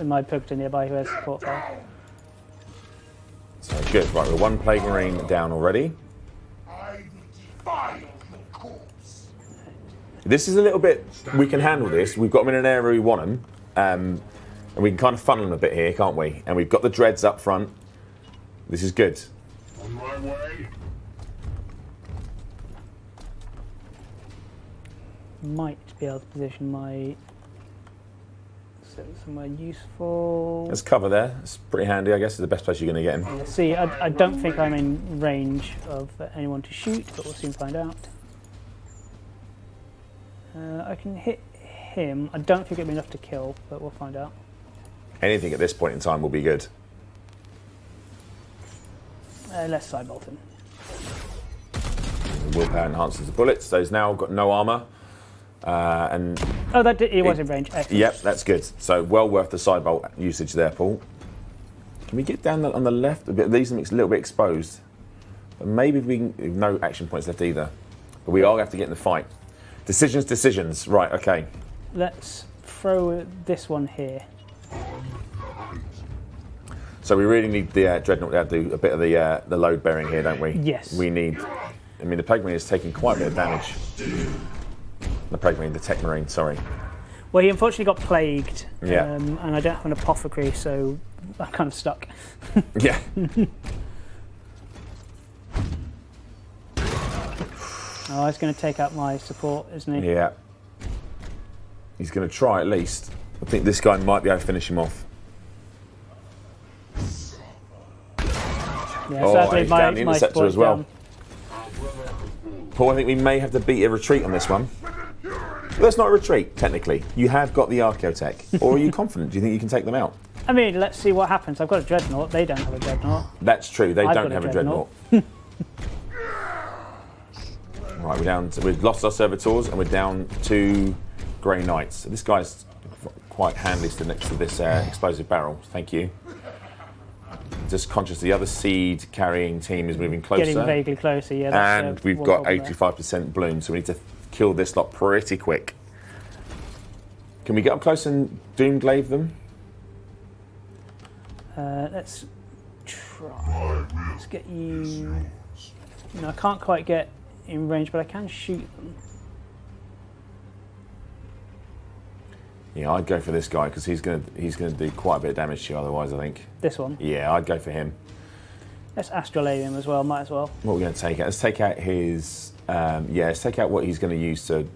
my Purgator nearby who has support fire. So good. Right, we're one Plague Marine down already. I defy your corpse. This is a little bit. We can handle this. We've got them in an area we want them, and we can kind of funnel them a bit here, can't we? And we've got the dreads up front. This is good. On my way. Might be able to position my somewhere useful. There's cover there. It's pretty handy, I guess. It's the best place you're going to get him. See, I don't think I'm in range of anyone to shoot, but we'll soon find out. I can hit him. I don't think it'll be enough to kill, but we'll find out. Anything at this point in time will be good. Let's sidebolt him. Willpower enhances the bullets. So he's now got no armour. And oh, he was in range. Excellent. Yep, that's good. So well worth the sidebolt usage there, Paul. Can we get down on the left a bit? These are a little bit exposed. But maybe we can. No action points left either. But we are going to have to get in the fight. Decisions. Right, okay. Let's throw this one here. So we really need the Dreadnought to do a bit of the load bearing here, don't we? Yes. We need. I mean, the Plague Marine is taking quite a bit of damage. The Plague Marine, the Tech Marine, sorry. Well, he unfortunately got plagued, Yeah. and I don't have an apothecary, so I'm kind of stuck. Yeah. Oh, he's going to take out my support, isn't he? Yeah. He's going to try at least. I think this guy might be able to finish him off. Yeah, Oh, sadly, he's down the interceptor support as well. down. Paul, I think we may have to beat a retreat on this one. Well, that's not a retreat, technically. You have got the Archaeotech. Or are you confident? Do you think you can take them out? I mean, let's see what happens. I've got a Dreadnought. They don't have a Dreadnought. That's true. They I've don't got a have a Dreadnought. Right, we've lost our servitors and we're down to Grey Knights. So this guy's quite handy stood next to this explosive barrel. Thank you. Just conscious the other seed carrying team is moving closer. Getting vaguely closer, yeah. That's, And we've got 85% bloom, so we need to kill this lot pretty quick. Can we get up close and doomglaive them? Let's try. Let's get you. No, I can't quite get in range, but I can shoot them. Yeah, I'd go for this guy because he's gonna do quite a bit of damage to you otherwise, I think. This one? Yeah, I'd go for him. Let's astrolabe him as well, might as well. What are we going to take out? Let's take out his... let's take out what he's going to use to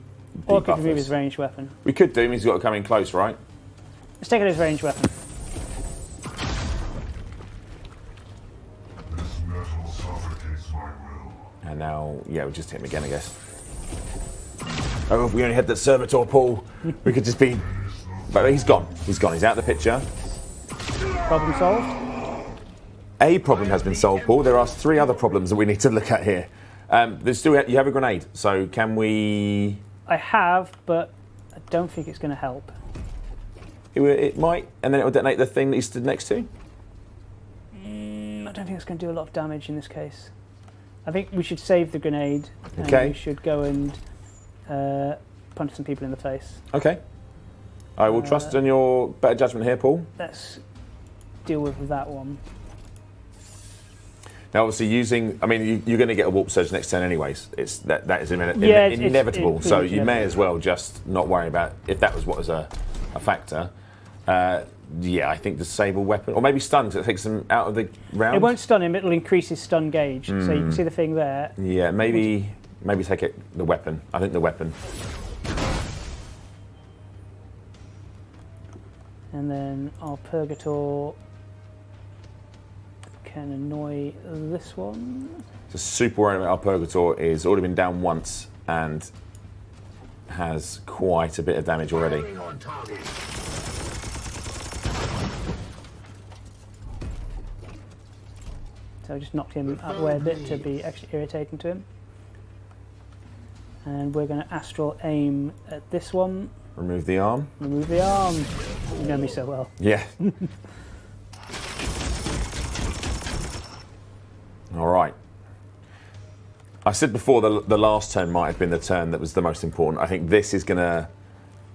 Or could debuff remove us. his ranged weapon. We could do him, he's got to come in close, right? Let's take out his ranged weapon. This metal suffocates my will. And now, yeah, we'll just hit him again, I guess. Oh, if we only had that servitor, Paul, we could just be... But he's gone. He's gone. He's out of the picture. Problem solved? A problem has been solved, Paul. There are 3 other problems that we need to look at here. There's still, you have a grenade, so can we... I have, but I don't think it's going to help. It might, and then it will detonate the thing that he stood next to? I don't think it's going to do a lot of damage in this case. I think we should save the grenade, and Okay. we should go and punch some people in the face. Okay. I will trust in your better judgment here, Paul. Let's deal with that one. Now, obviously, you're going to get a warp surge next turn anyways. That is Yeah, it's inevitable. pretty So much you may inevitable. as well just not worry about if that was what was a factor. Yeah, I think disable weapon or maybe stun to take them out of the round. It won't stun him; it'll increase his stun gauge. So you can see the thing there. Yeah, maybe. Maybe take the weapon. I think the weapon. And then our Purgator can annoy this one. So super worried about our Purgator is already been down once and has quite a bit of damage already. Firing on target. So I just knocked him out of the way a bit to be extra irritating to him. And we're going to astral aim at this one. Remove the arm. Remove the arm. You know me so well. Yeah. All right. I said before the last turn might have been the turn that was the most important. I think this is gonna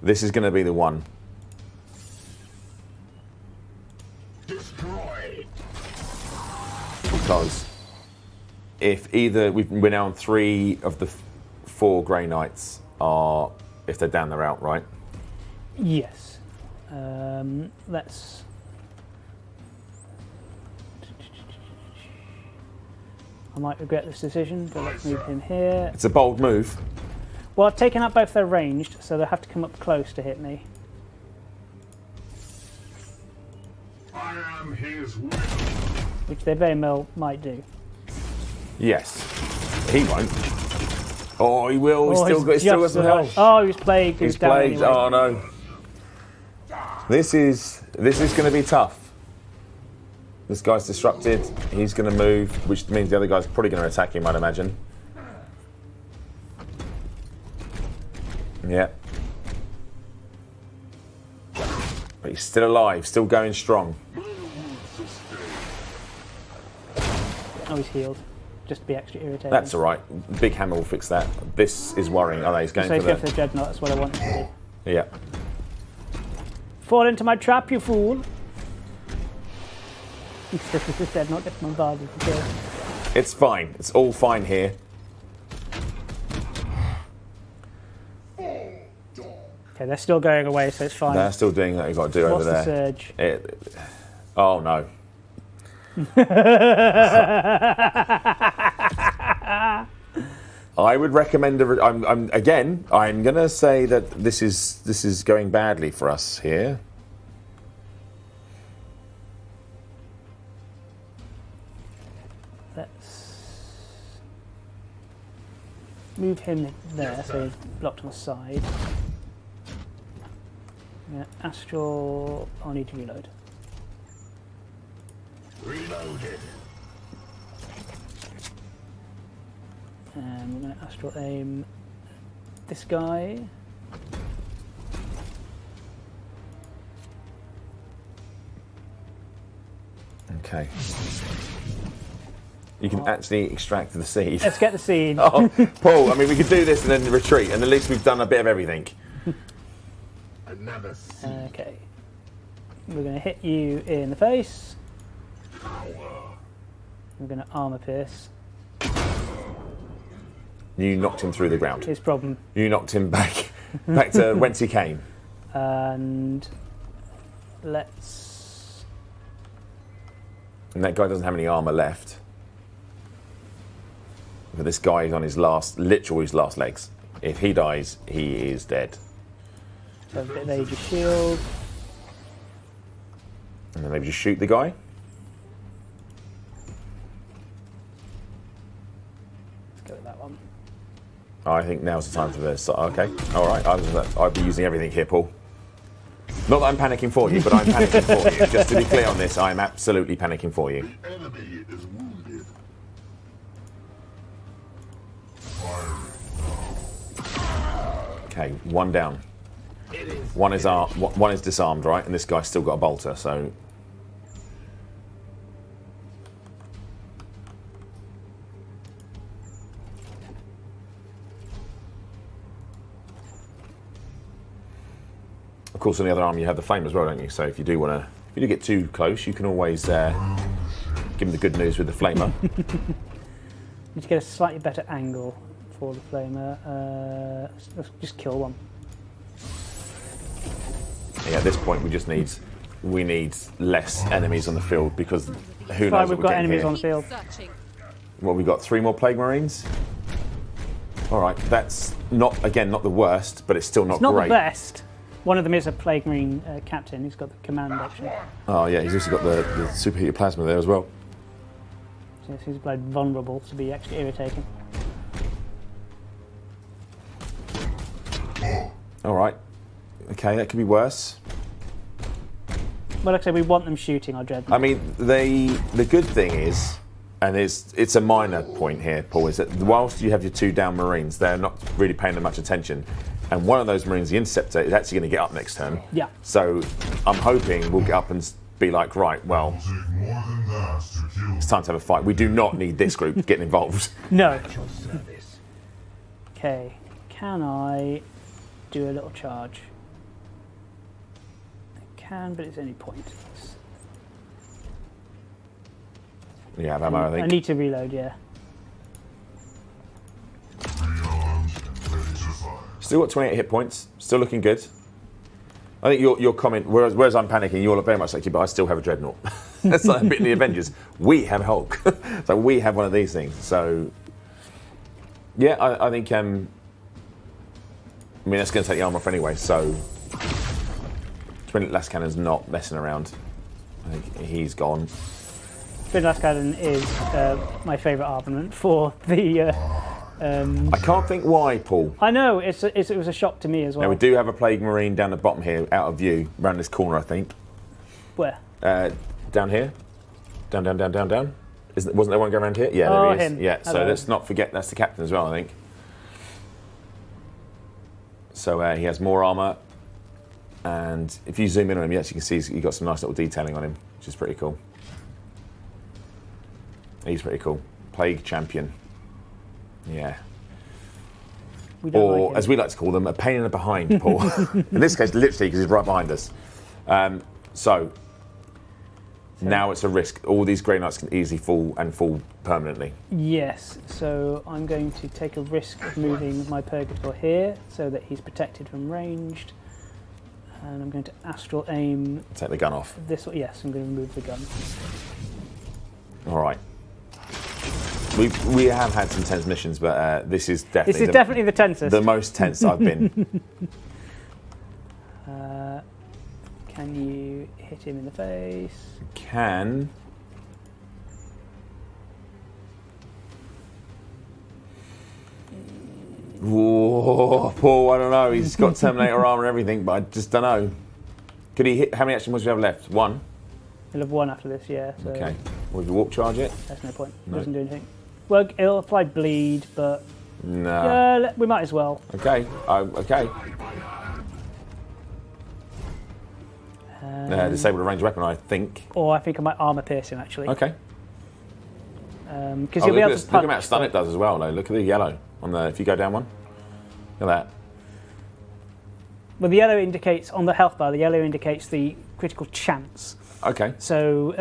be the one. Destroy. Because if either we're now on 3 of the 4 Grey Knights are, if they're down, they're out, right? Yes. Let's. I might regret this decision, but let's move him here. It's a bold move. Well, I've taken out both their ranged, so they'll have to come up close to hit me. I am his will. Which they very well might do. Yes. He won't. Oh, he will. Oh, He's still got some health. Oh, he's plagued. He's down plagued. anyway. Oh no. This is going to be tough. This guy's disrupted. He's going to move, which means the other guy's probably going to attack him, I'd imagine. Yeah. But he's still alive, still going strong. Oh, he's healed. Just to be extra irritating. That's all right. Big Hammer will fix that. This is worrying. Oh, no, he's going So for he's going for the Dreadnought. That's what I wanted to do. Yeah. Fall into my trap, you fool! This is Dreadnought. Gets bombarded to kill. It's fine. It's all fine here. Okay, they're still going away, so it's fine. They're still doing what you've got to do What's over the there. surge? Oh no. I would recommend. I'm going to say that this is going badly for us here. Let's move him there, so he's blocked on the side. Yeah, Astral. I'll need to reload. Reloaded. And we're going to astral aim this guy. Okay. You can actually extract the seed. Let's get the seed. Oh, Paul, I mean, we could do this and then retreat, and at least we've done a bit of everything. Another seed. Okay. We're going to hit you in the face. We're going to armor pierce. You knocked him through the ground. His problem. You knocked him back to whence he came. And let's. And that guy doesn't have any armor left. But this guy is on his last legs. If he dies, he is dead. So a bit of Aegis Shield. And then maybe just shoot the guy. Let's go with that one. I think now's the time for this. Okay, all right. I'd be using everything here, Paul. Not that I'm panicking for you, but I'm panicking for you. Just to be clear on this, I'm absolutely panicking for you. The enemy is wounded. Okay, one down. One is disarmed, right? And this guy's still got a bolter, so. Of course, on the other arm you have the flame as well, don't you? So if you do get too close, you can always give him the good news with the flamer. Need to get a slightly better angle for the flamer. Let's just kill one. Yeah, at this point we need less enemies on the field because who knows Right, what we've we're got getting enemies here. on the field. Searching. What, we got 3 more Plague Marines? All right, that's not the worst, but it's still not It's not great. the best. One of them is a Plague Marine captain. He's got the command option. Oh yeah, he's also got the superheated plasma there as well. So he's like vulnerable to be extra irritating. All right. Okay, that could be worse. Well, like I said, we want them shooting our Dreadnought. I mean, the good thing is, and it's a minor point here, Paul, is that whilst you have your 2 down Marines, they're not really paying them much attention. And one of those Marines, the Interceptor, is actually going to get up next turn. Yeah. So I'm hoping we'll get up and be like, right, well, it's time to have a fight. We do not need this group getting involved. No. Okay. Can I do a little charge? I can, but it's only pointless. Yeah, have ammo, I think. I need to reload, yeah. Still got 28 hit points. Still looking good. I think your comment, whereas I'm panicking, you're very much like you, but I still have a Dreadnought. That's like a bit in the Avengers. We have Hulk. So we have one of these things. So, yeah, I think, I mean, that's going to take the armor off anyway, so Twin Last Cannon's not messing around. I think he's gone. Twin Last Cannon is my favourite armament for the... I can't think why, Paul. I know, it was a shock to me as well. Now, we do have a Plague Marine down the bottom here, out of view, around this corner, I think. Where? Down here. Down. Wasn't there one going around here? Yeah, there he is. Him. Yeah, so Hello. let's not forget that's the captain as well, I think. So he has more armour. And if you zoom in on him, you actually can see he's got some nice little detailing on him, which is pretty cool. He's pretty cool. Plague Champion. Yeah. We don't Or, like him. as we like to call them, a pain in the behind, Paul. In this case, literally, because he's right behind us. So, now it's a risk. All these Grey Knights can easily fall permanently. Yes, so I'm going to take a risk of moving my Purgator here so that he's protected from ranged. And I'm going to astral aim Take the gun off. this way. Yes, I'm going to remove the gun. All right. We have had some tense missions, but this is definitely This is definitely the tensest. the most tense I've been. Can you hit him in the face? Can. Whoa, Paul, I don't know. He's got Terminator armor and everything, but I just don't know. Could he hit? How many action moves do you have left? One? He'll have one after this, yeah. So Okay. Will you walk charge it? There's no point. No. Doesn't do anything. Well, it'll apply bleed, but No. we might as well. Okay. Okay. Disable a ranged weapon, I think. Or I think I might armor pierce him actually. Okay. Because Oh, he'll be look able at to look punch. at that stun it does as well, though. Look at the yellow on the. If you go down one, look at that. Well, the yellow indicates on the health bar. The yellow indicates the critical chance. Okay. So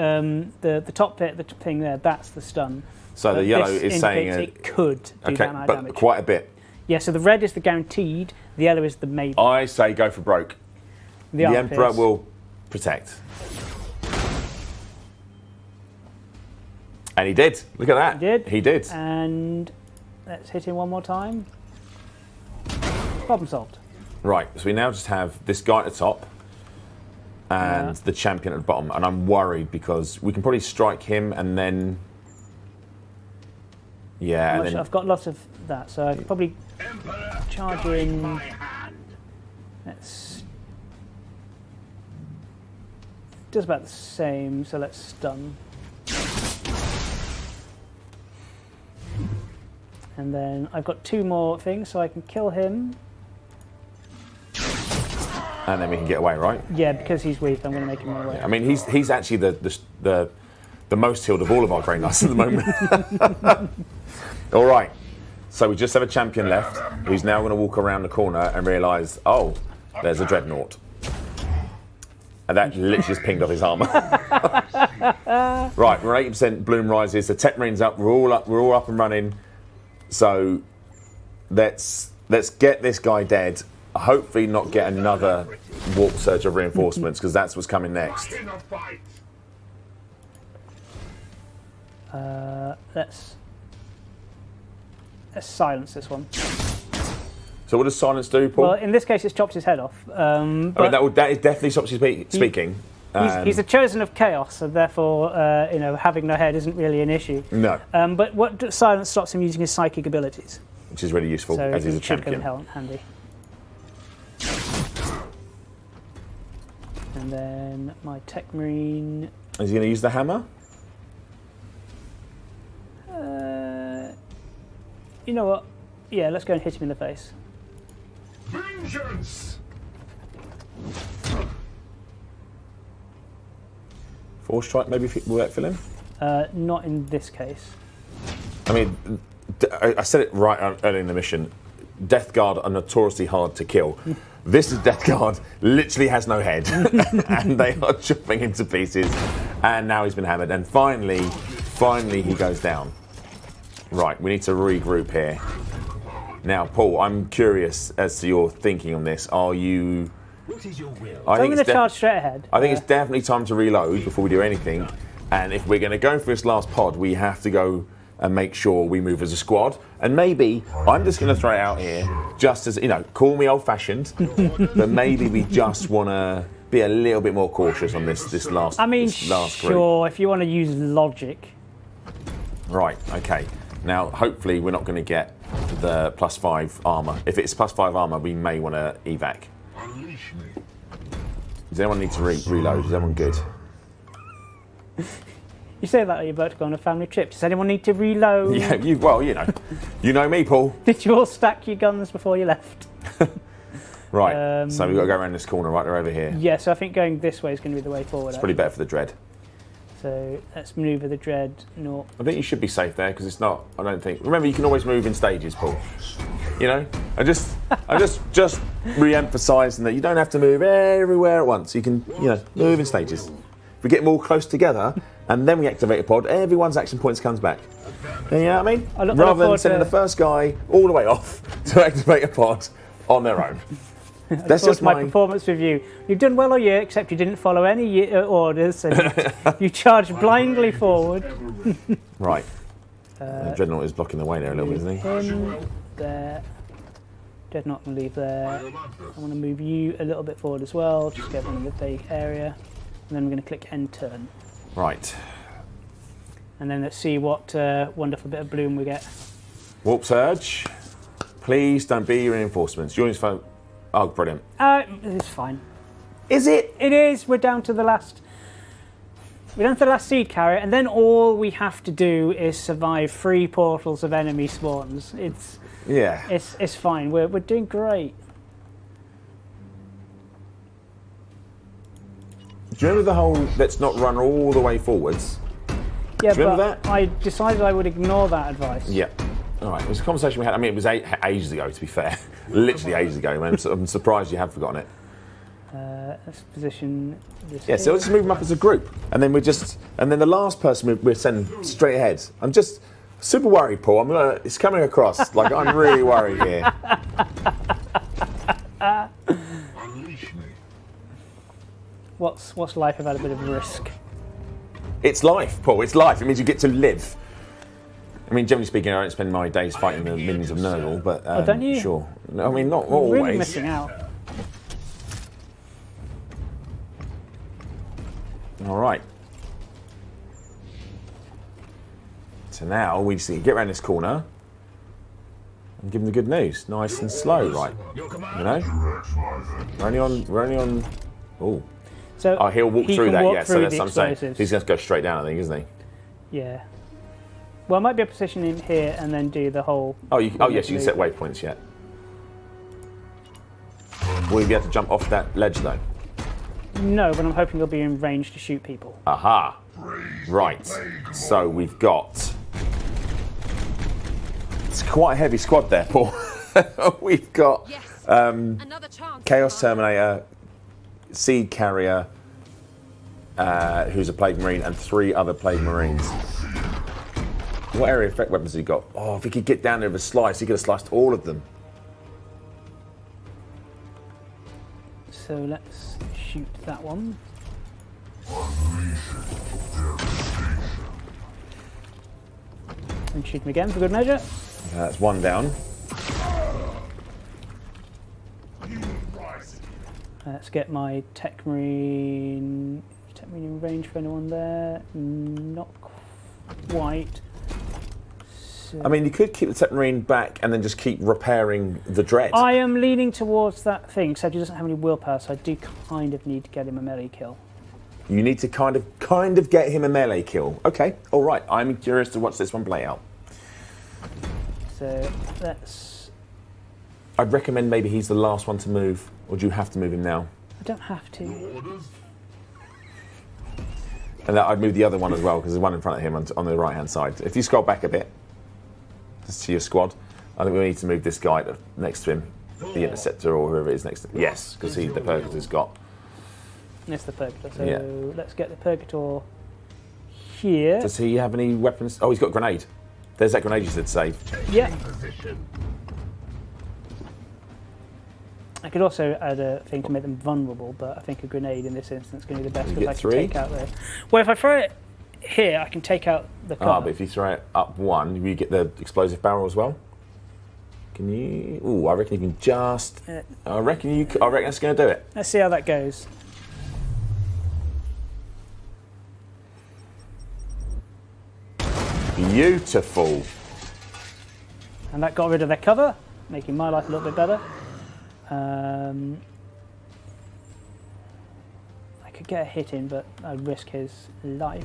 the top bit, the thing there, that's the stun. So the But yellow this is saying indicates it could do okay, that amount but of damage. quite a bit. Yeah. So the red is the guaranteed. The yellow is the maybe. I say go for broke. The armor Emperor pierce. will protect. And he did. Look at that. He did. He did. And let's hit him one more time. Problem solved. Right. So we now just have this guy at the top and the champion at the bottom. And I'm worried because we can probably strike him and then. Yeah. And then, I've got lots of that, so I could probably charge in. Let's. Does about the same, so let's stun. And then I've got two more things, so I can kill him. and then we can get away, right? Yeah, because he's weak, I'm going to make him run away. I mean, he's actually the most healed of all of our Grey Knights at the moment. All right. So we just have a champion left who's now going to walk around the corner and realise, oh, there's a Dreadnought. And that literally just pinged off his armour. Right, we're 80% bloom rises. The tech marine's up. We're all up and running. So let's get this guy dead. Hopefully not get another warp surge of reinforcements because that's what's coming next. In a fight. Let's silence this one. So what does silence do, Paul? Well, in this case, it chops his head off. I mean, that is definitely stops you speaking. He's a chosen of chaos, so therefore, having no head isn't really an issue. No. But what silence stops him using his psychic abilities. Which is really useful, So as he's a it should come champion. in handy. And then my Tech Marine. Is he going to use the hammer? You know what? Yeah, let's go and hit him in the face. Vengeance! Force strike, maybe will that fill him? Not in this case. I mean, I said it right early in the mission. Death Guard are notoriously hard to kill. This is Death Guard, literally has no head, and they are chopping into pieces. And now he's been hammered, and finally he goes down. Right, we need to regroup here. Now, Paul, I'm curious as to your thinking on this. Are you? What is your will? I'm going to charge straight ahead. I think it's definitely time to reload before we do anything. And if we're going to go for this last pod, we have to go and make sure we move as a squad. And maybe, I'm just going to throw it out here, just as, call me old-fashioned, but maybe we just want to be a little bit more cautious on this last group. Sure, if you want to use logic. Right, okay. Now, hopefully we're not going to get the +5 armour. If it's +5 armour, we may want to evac. Unleash me. Does anyone need to reload? Is everyone good? You say that you're about to go on a family trip. Does anyone need to reload? Yeah, you know me, Paul. Did you all stack your guns before you left? Right, so we've got to go around this corner, right? They're over here. Yeah, so I think going this way is going to be the way forward. It's probably better for the Dread. So let's manoeuvre the Dread north. I think you should be safe there because it's not. I don't think. Remember, you can always move in stages, Paul. I just re-emphasising that you don't have to move everywhere at once. You can, move in stages. If we get them all close together and then we activate a pod, everyone's action points comes back. You know what I mean? Rather than sending the first guy all the way off to activate a pod on their own. That's just my performance review. You've done well all year, except you didn't follow any orders, and you charged blindly forward. Right. Dreadnought is blocking the way there a little bit, isn't he? In there. Dreadnought can leave there. I want to move you a little bit forward as well, just get in the vague area. And then we're going to click end turn. Right. And then let's see what wonderful bit of bloom we get. Warp Surge. Please don't be reinforcements. Join his phone. Oh, brilliant. It's fine. Is it? It is. We're down to the last. We're down to the last seed carrier, and then all we have to do is survive 3 portals of enemy spawns. It's fine. We're doing great. Do you remember the whole let's not run all the way forwards? Yeah, Do you remember but that? I decided I would ignore that advice. Yeah. All right. It was a conversation we had. I mean, it was ages ago, to be fair. Literally ages ago. Man. I'm surprised you have forgotten it. Let's position this. Yeah. So let's move them up as a group, and then and then the last person we're sending straight ahead. I'm just super worried, Paul. It's coming across like I'm really worried here. Unleash me. What's life without a bit of risk? It's life, Paul. It's life. It means you get to live. I mean, generally speaking, I don't spend my days fighting the minions of Nurgle, but don't you? Sure. No, I mean, not You're always. really missing out. All right. So now we just need to get around this corner and give them the good news, nice and slow, right? We're only on. Oh. So He'll walk through that. Yeah. So that's what I'm saying. explosives. He's going to go straight down, I think, isn't he? Yeah. Well, I might be able to position him here and then do the whole. Oh, yes, you can set waypoints yet. Will you be able to jump off that ledge though? No, but I'm hoping he'll be in range to shoot people. Aha. Right. So we've got. It's quite a heavy squad there, Paul. We've got Another chance. Chaos Terminator, Seed Carrier, who's a Plague Marine, and 3 other Plague Marines. What area effect weapons has he got? Oh, if he could get down there with a slice, he could have sliced all of them. So let's shoot that one. And shoot him again for good measure. That's 1 down. Let's get my Tech Marine in range for anyone there. Not quite. So I mean, you could keep the Tech Marine back and then just keep repairing the Dread. I am leaning towards that thing, except he doesn't have any willpower, so I do kind of need to get him a melee kill. You need to kind of get him a melee kill. Okay, all right. I'm curious to watch this one play out. So let's... I'd recommend maybe he's the last one to move, or do you have to move him now? I don't have to. Orders? And I'd move the other one as well, because there's one in front of him on the right-hand side. If you scroll back a bit, just to your squad, I think we need to move this guy next to him, the Interceptor or whoever it is next to him. Yes, because the Purgator's got... It's the Purgator, so Yeah. let's get the Purgator here. Does he have any weapons? Oh, he's got a grenade. There's that grenade you said save. Yeah. Position. I could also add a thing to make them vulnerable, but I think a grenade in this instance is going to be the best You because get I can three? take out the... Well, if I throw it here, I can take out the cover. Ah, but if you throw it up one, you get the explosive barrel as well. Can you? Ooh, I reckon you can just. I reckon that's going to do it. Let's see how that goes. Beautiful. And that got rid of their cover, making my life a little bit better. I could get a hit in, but I'd risk his life.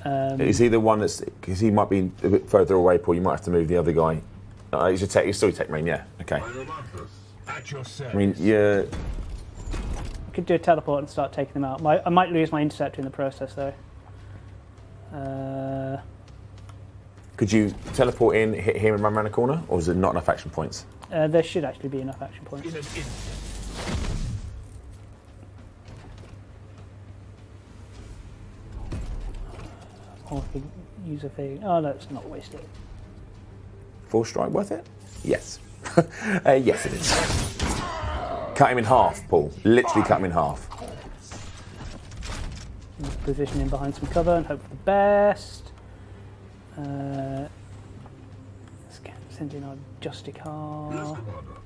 Is he the one that's? Because he might be a bit further away, Paul. You might have to move the other guy. He's still a Tech Marine, yeah. Okay. Daemonhunters, at your service. I mean, yeah. I could do a teleport and start taking them out. I might lose my interceptor in the process, though. Could you teleport in, hit him, and run around the corner, or is it not enough action points? There should actually be enough action points. In an instant. Or I could use a thing. Oh, let's not waste it. 4 strike worth it? Yes. Yes, it is. Cut him in half, Paul. Literally cut him in half. Position him behind some cover and hope for the best. Let's send in our Justicar. Yes, Commander.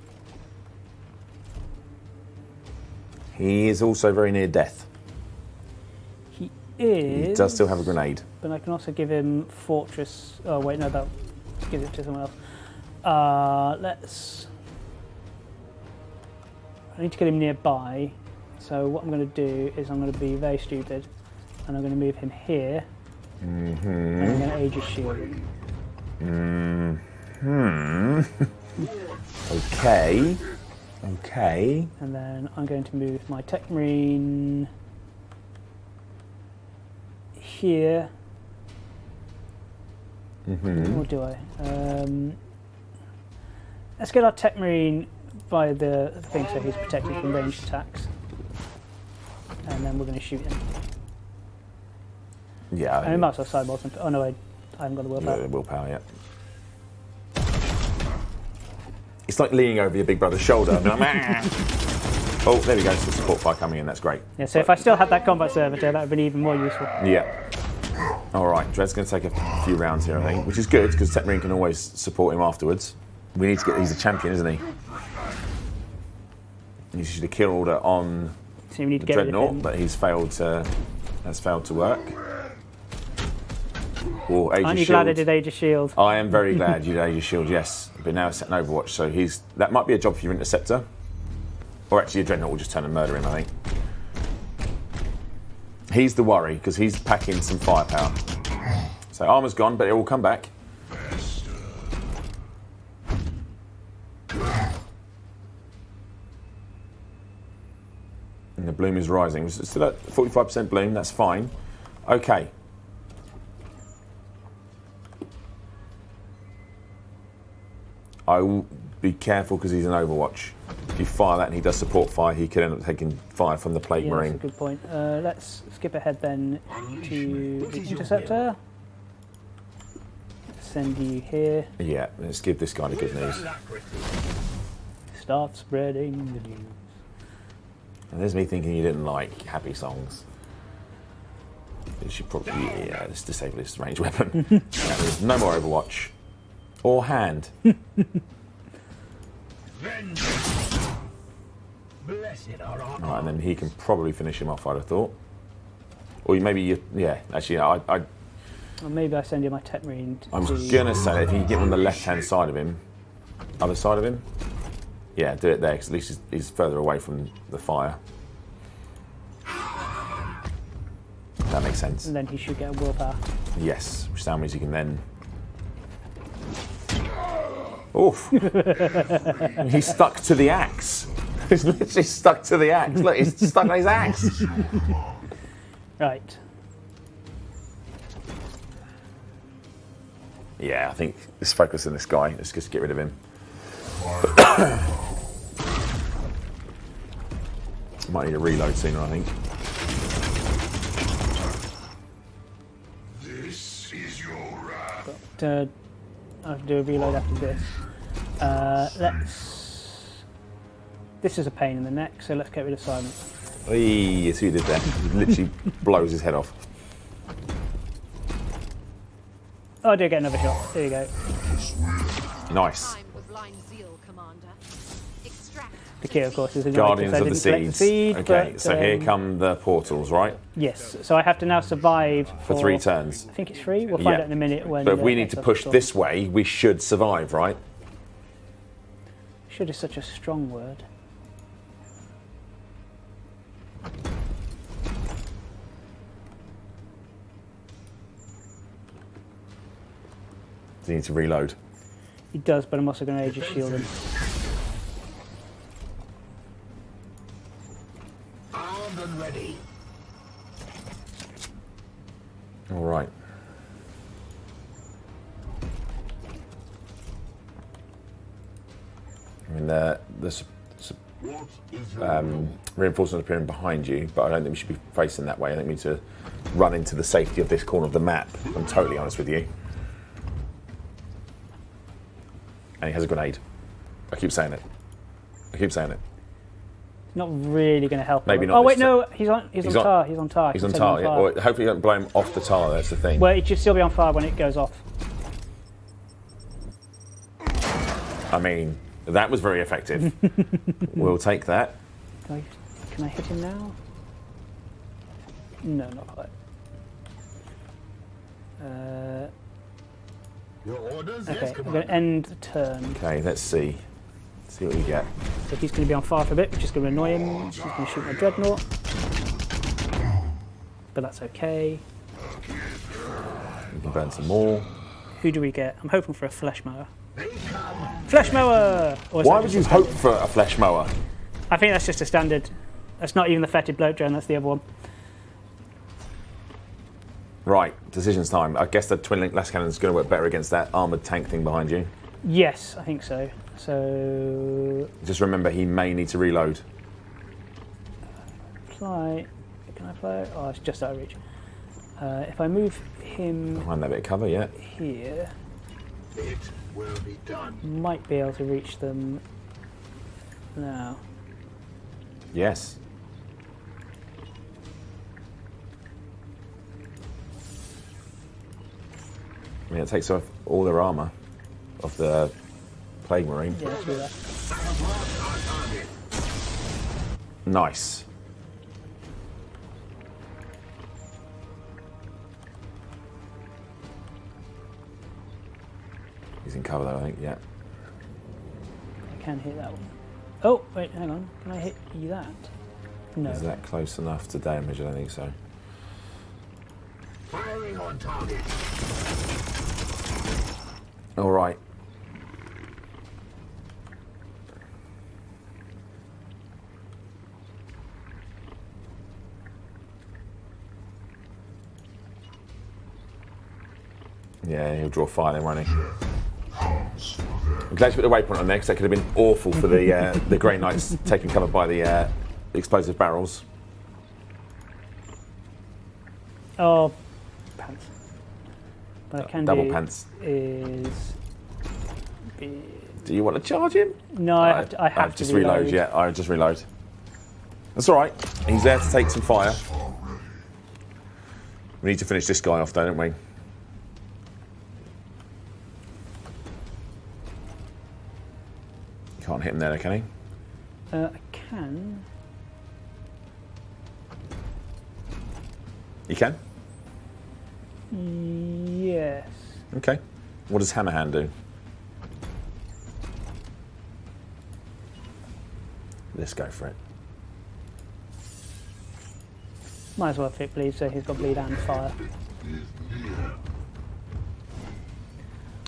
He is also very near death. He is. He does still have a grenade. But I can also give him Fortress. Oh wait, no, let's give it to someone else. I need to get him nearby. So what I'm going to do is I'm going to be very stupid, and I'm going to move him here. And I'm going to Aegis shield him. Okay. Okay. And then I'm going to move my Tech Marine here. Or do I? Let's get our Tech Marine by the thing so he's protected from ranged attacks. And then we're going to shoot him. Yeah. And we might as well sideball some. Oh no, I haven't got the willpower. The willpower, yeah. It's like leaning over your big brother's shoulder. And oh, there we go. It's the support fire coming in. That's great. Yeah, so if I still had that combat servitor, that would have been even more useful. Yeah. All right. Dread's going to take a few rounds here, I think, which is good because Tech Marine can always support him afterwards. We need to get. He's a champion, isn't he? He should have killed order on So we need to the get rid of Dreadnought, him. but he's failed to. Has failed to work. Or Aegis Aren't you Shield. glad I did Aegis Shield? I am very glad you did Aegis Shield, yes. But now it's set an Overwatch, so that might be a job for your Interceptor. Or actually your Dreadnought will just turn and murder him, I think. He's the worry, because he's packing some firepower. So armour's gone, but it will come back. And the bloom is rising. It's still at 45% bloom, that's fine. Okay. I will be careful because he's an Overwatch. If you fire that and he does support fire, he could end up taking fire from the Plague Yeah, that's a Marine. good point. Let's skip ahead then Unleash to me. the What is your Interceptor. Send you here. Yeah, let's give this guy the good news. Alacrity. Start spreading the news. And there's me thinking you didn't like happy songs. You should probably, yeah, let's disable this ranged weapon. There's no more Overwatch. Or hand. Vengeance. Blessed are our Right, and then he can probably finish him off, I'd have thought. Or yeah, actually, Or maybe I send you my tech marine. I'm going to say that if you can get on the left-hand side of him, other side of him, yeah, do it there, because at least he's further away from the fire. That makes sense. And then he should get a willpower. Yes, which sound means he can then... Oof. He's stuck to the axe. He's literally stuck to the axe. Look, he's stuck on his axe. Right. Yeah, I think let's focus on this guy. Let's just get rid of him. Might need a reload sooner, I think. This is your wrath. But, I have to do a reload after this. This is a pain in the neck, so let's get rid of Simon. Yes, who did that? He literally blows his head off. Oh, I do get another shot. There you go. Nice. Time for blind zeal, Commander. Extract. The key, of course, is annoying Guardians because I of the didn't collect Seeds. seed, Okay, but, so here come the portals, right? Yes, so I have to now survive For 3 turns. I think it's 3. We'll find Yeah. out in a minute when. But if we need to push this way, we should survive, right? Should is such a strong word. Do you need to reload? He does, but I'm also going to Aegis shield him. Armed and ready. All right. I mean, What is your reinforcements appearing behind you, but I don't think we should be facing that way. I think we need to run into the safety of this corner of the map, if I'm totally honest with you. And he has a grenade. I keep saying it. I keep saying it. It's not really going to help. Maybe him. not Oh wait, this no, he's on tar. He's on tar. He's on He's tar. Yeah. Or hopefully you don't blow him off the tar, that's the thing. Well, it should still be on fire when it goes off. I mean, that was very effective. We'll take that. Can I hit him now? No, not quite. Your orders? Okay, Yes, I'm Commander. going to end the turn. Okay, let's see. See what you get. So he's going to be on fire for a bit, which is going to annoy him. He's going to shoot my Dreadnought. But that's okay. We can burn some more. Who do we get? I'm hoping for a Flesh Mower. Flesh Mower! Or is Why that would just you a standard? hope for a flesh mower? I think that's just a standard. That's not even the fetid bloke drone, that's the other one. Right, decisions time. I guess the twin link lash cannon is going to work better against that armoured tank thing behind you. Yes, I think so. So, Just remember, he may need to reload. fly. Can I fly? Oh, it's just out of reach. If I move him Behind that bit of cover, yeah. here, It will be done. might be able to reach them now. Yes. I mean, it takes off all their armour of the Plague Marine. Yeah, let's do that. Nice. He's in cover though, I think, yeah. I can hit that one. Oh, wait, hang on. Can I hit you that? No. Is that close enough to damage? I don't think so. Firing on target. All right. Yeah, he'll draw fire then, won't he? I'm glad you put the waypoint on there because that could have been awful for the Grey Knights taking cover by the explosive barrels. Oh, pants. What I can Double do pants. is... Do you want to charge him? No, I have to just reload. Yeah, I just reload. That's all right. He's there to take some fire. We need to finish this guy off, though, don't we? Can't hit him there, can he? I can. You can? Yes. Okay. What does Hammerhand do? Let's go for it. Might as well fit bleed, so he's got bleed and fire.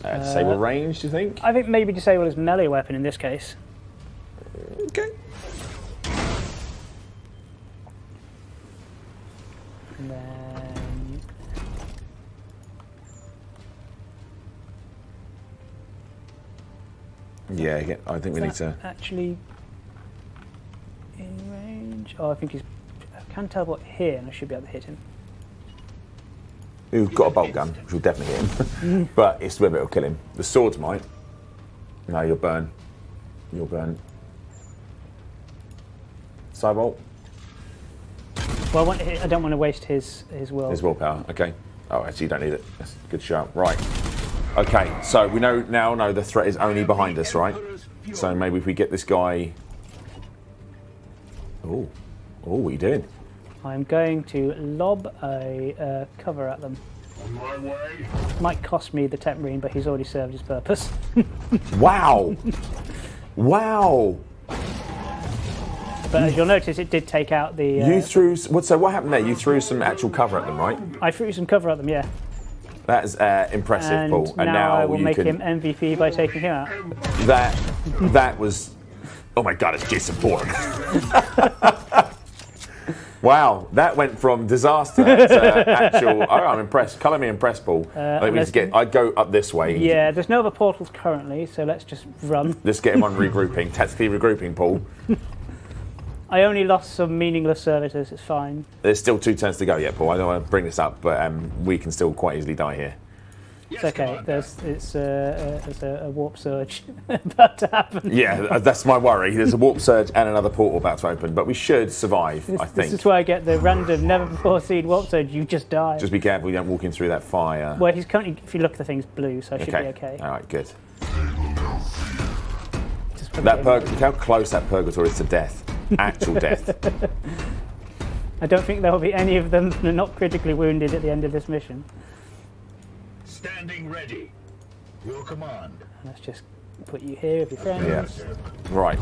Disable range, do you think? I think maybe disable his melee weapon in this case. Okay. And then... Yeah, again, I think we need to... Actually... in range? Oh, I think he's... I can teleport here and I should be able to hit him. We've got a bolt gun, which will definitely hit him. But it's whether it'll kill him. The swords might. No, you'll burn. You'll burn. Cybolt? Well, I don't want to waste his will. His willpower, okay. Oh, actually, you don't need it. That's a good shout. Right. Okay, so we now know the threat is only behind us, right? So maybe if we get this guy... Oh, what are you doing? I'm going to lob a cover at them. On my way. Might cost me the Tech Marine, but he's already served his purpose. Wow! Wow! But as you'll notice, it did take out the... You threw... So what happened there? You threw some actual cover at them, right? I threw some cover at them, yeah. That is impressive, Paul. And now I will you make can... him MVP by taking him out. That was... Oh my God, it's Jason Bourne. Wow, that went from disaster to actual... Oh, I'm impressed. Colour me impressed, Paul. I'd go up this way. Yeah, there's no other portals currently, so let's just run. Let's get him on regrouping. Tactically regrouping, Paul. I only lost some meaningless servitors, it's fine. There's still 2 turns to go yet, Paul. I don't want to bring this up, but we can still quite easily die here. It's okay, there's a warp surge about to happen. Yeah, that's my worry. There's a warp surge and another portal about to open, but we should survive, I think. This is where I get the random, never before seen warp surge, you just die. Just be careful you don't walk in through that fire. Well, he's currently, if you look at the thing's blue, so I should be okay. All right, good. Look I don't think there will be any of them not critically wounded at the end of this mission. Standing ready. Your command. Let's just put you here with your friends. Yeah. Right.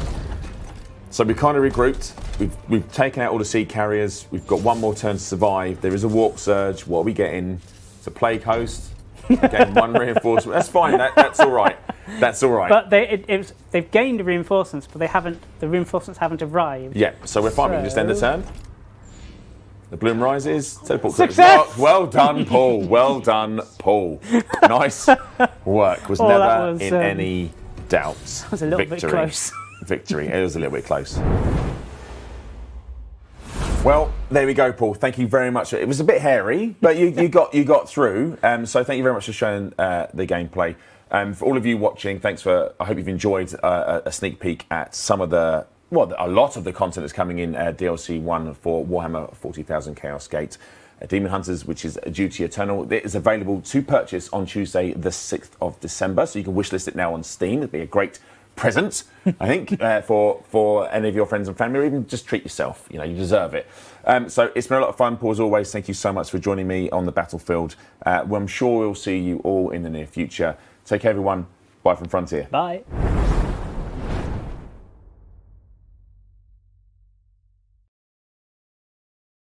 So we kind of regrouped. We've taken out all the sea carriers. We've got one more turn to survive. There is a warp surge. What are we getting? It's a plague host. Again, 1 reinforcement. That's fine. That's all right. That's all right. But they've gained reinforcements, but the reinforcements haven't arrived. Yeah. So we're fine. We can just end the turn. The bloom rises. Teleport. Success! Well done, Paul. Well done, Paul. Nice work. Was never in any doubts. That was a little bit close. Victory. It was a little bit close. Well, there we go, Paul. Thank you very much. It was a bit hairy, but you got through. So thank you very much for showing the gameplay. For all of you watching, thanks for. I hope you've enjoyed a sneak peek at some of the. Well, a lot of the content that's coming in DLC 1 for Warhammer 40,000 Chaos Gate. Daemonhunters, which is Duty Eternal. It is available to purchase on Tuesday, the 6th of December. So you can wishlist it now on Steam. It'd be a great present, I think, for any of your friends and family, or even just treat yourself. You know, you deserve it. So it's been a lot of fun, Paul, as always. Thank you so much for joining me on the battlefield. Well, I'm sure we'll see you all in the near future. Take care, everyone. Bye from Frontier. Bye.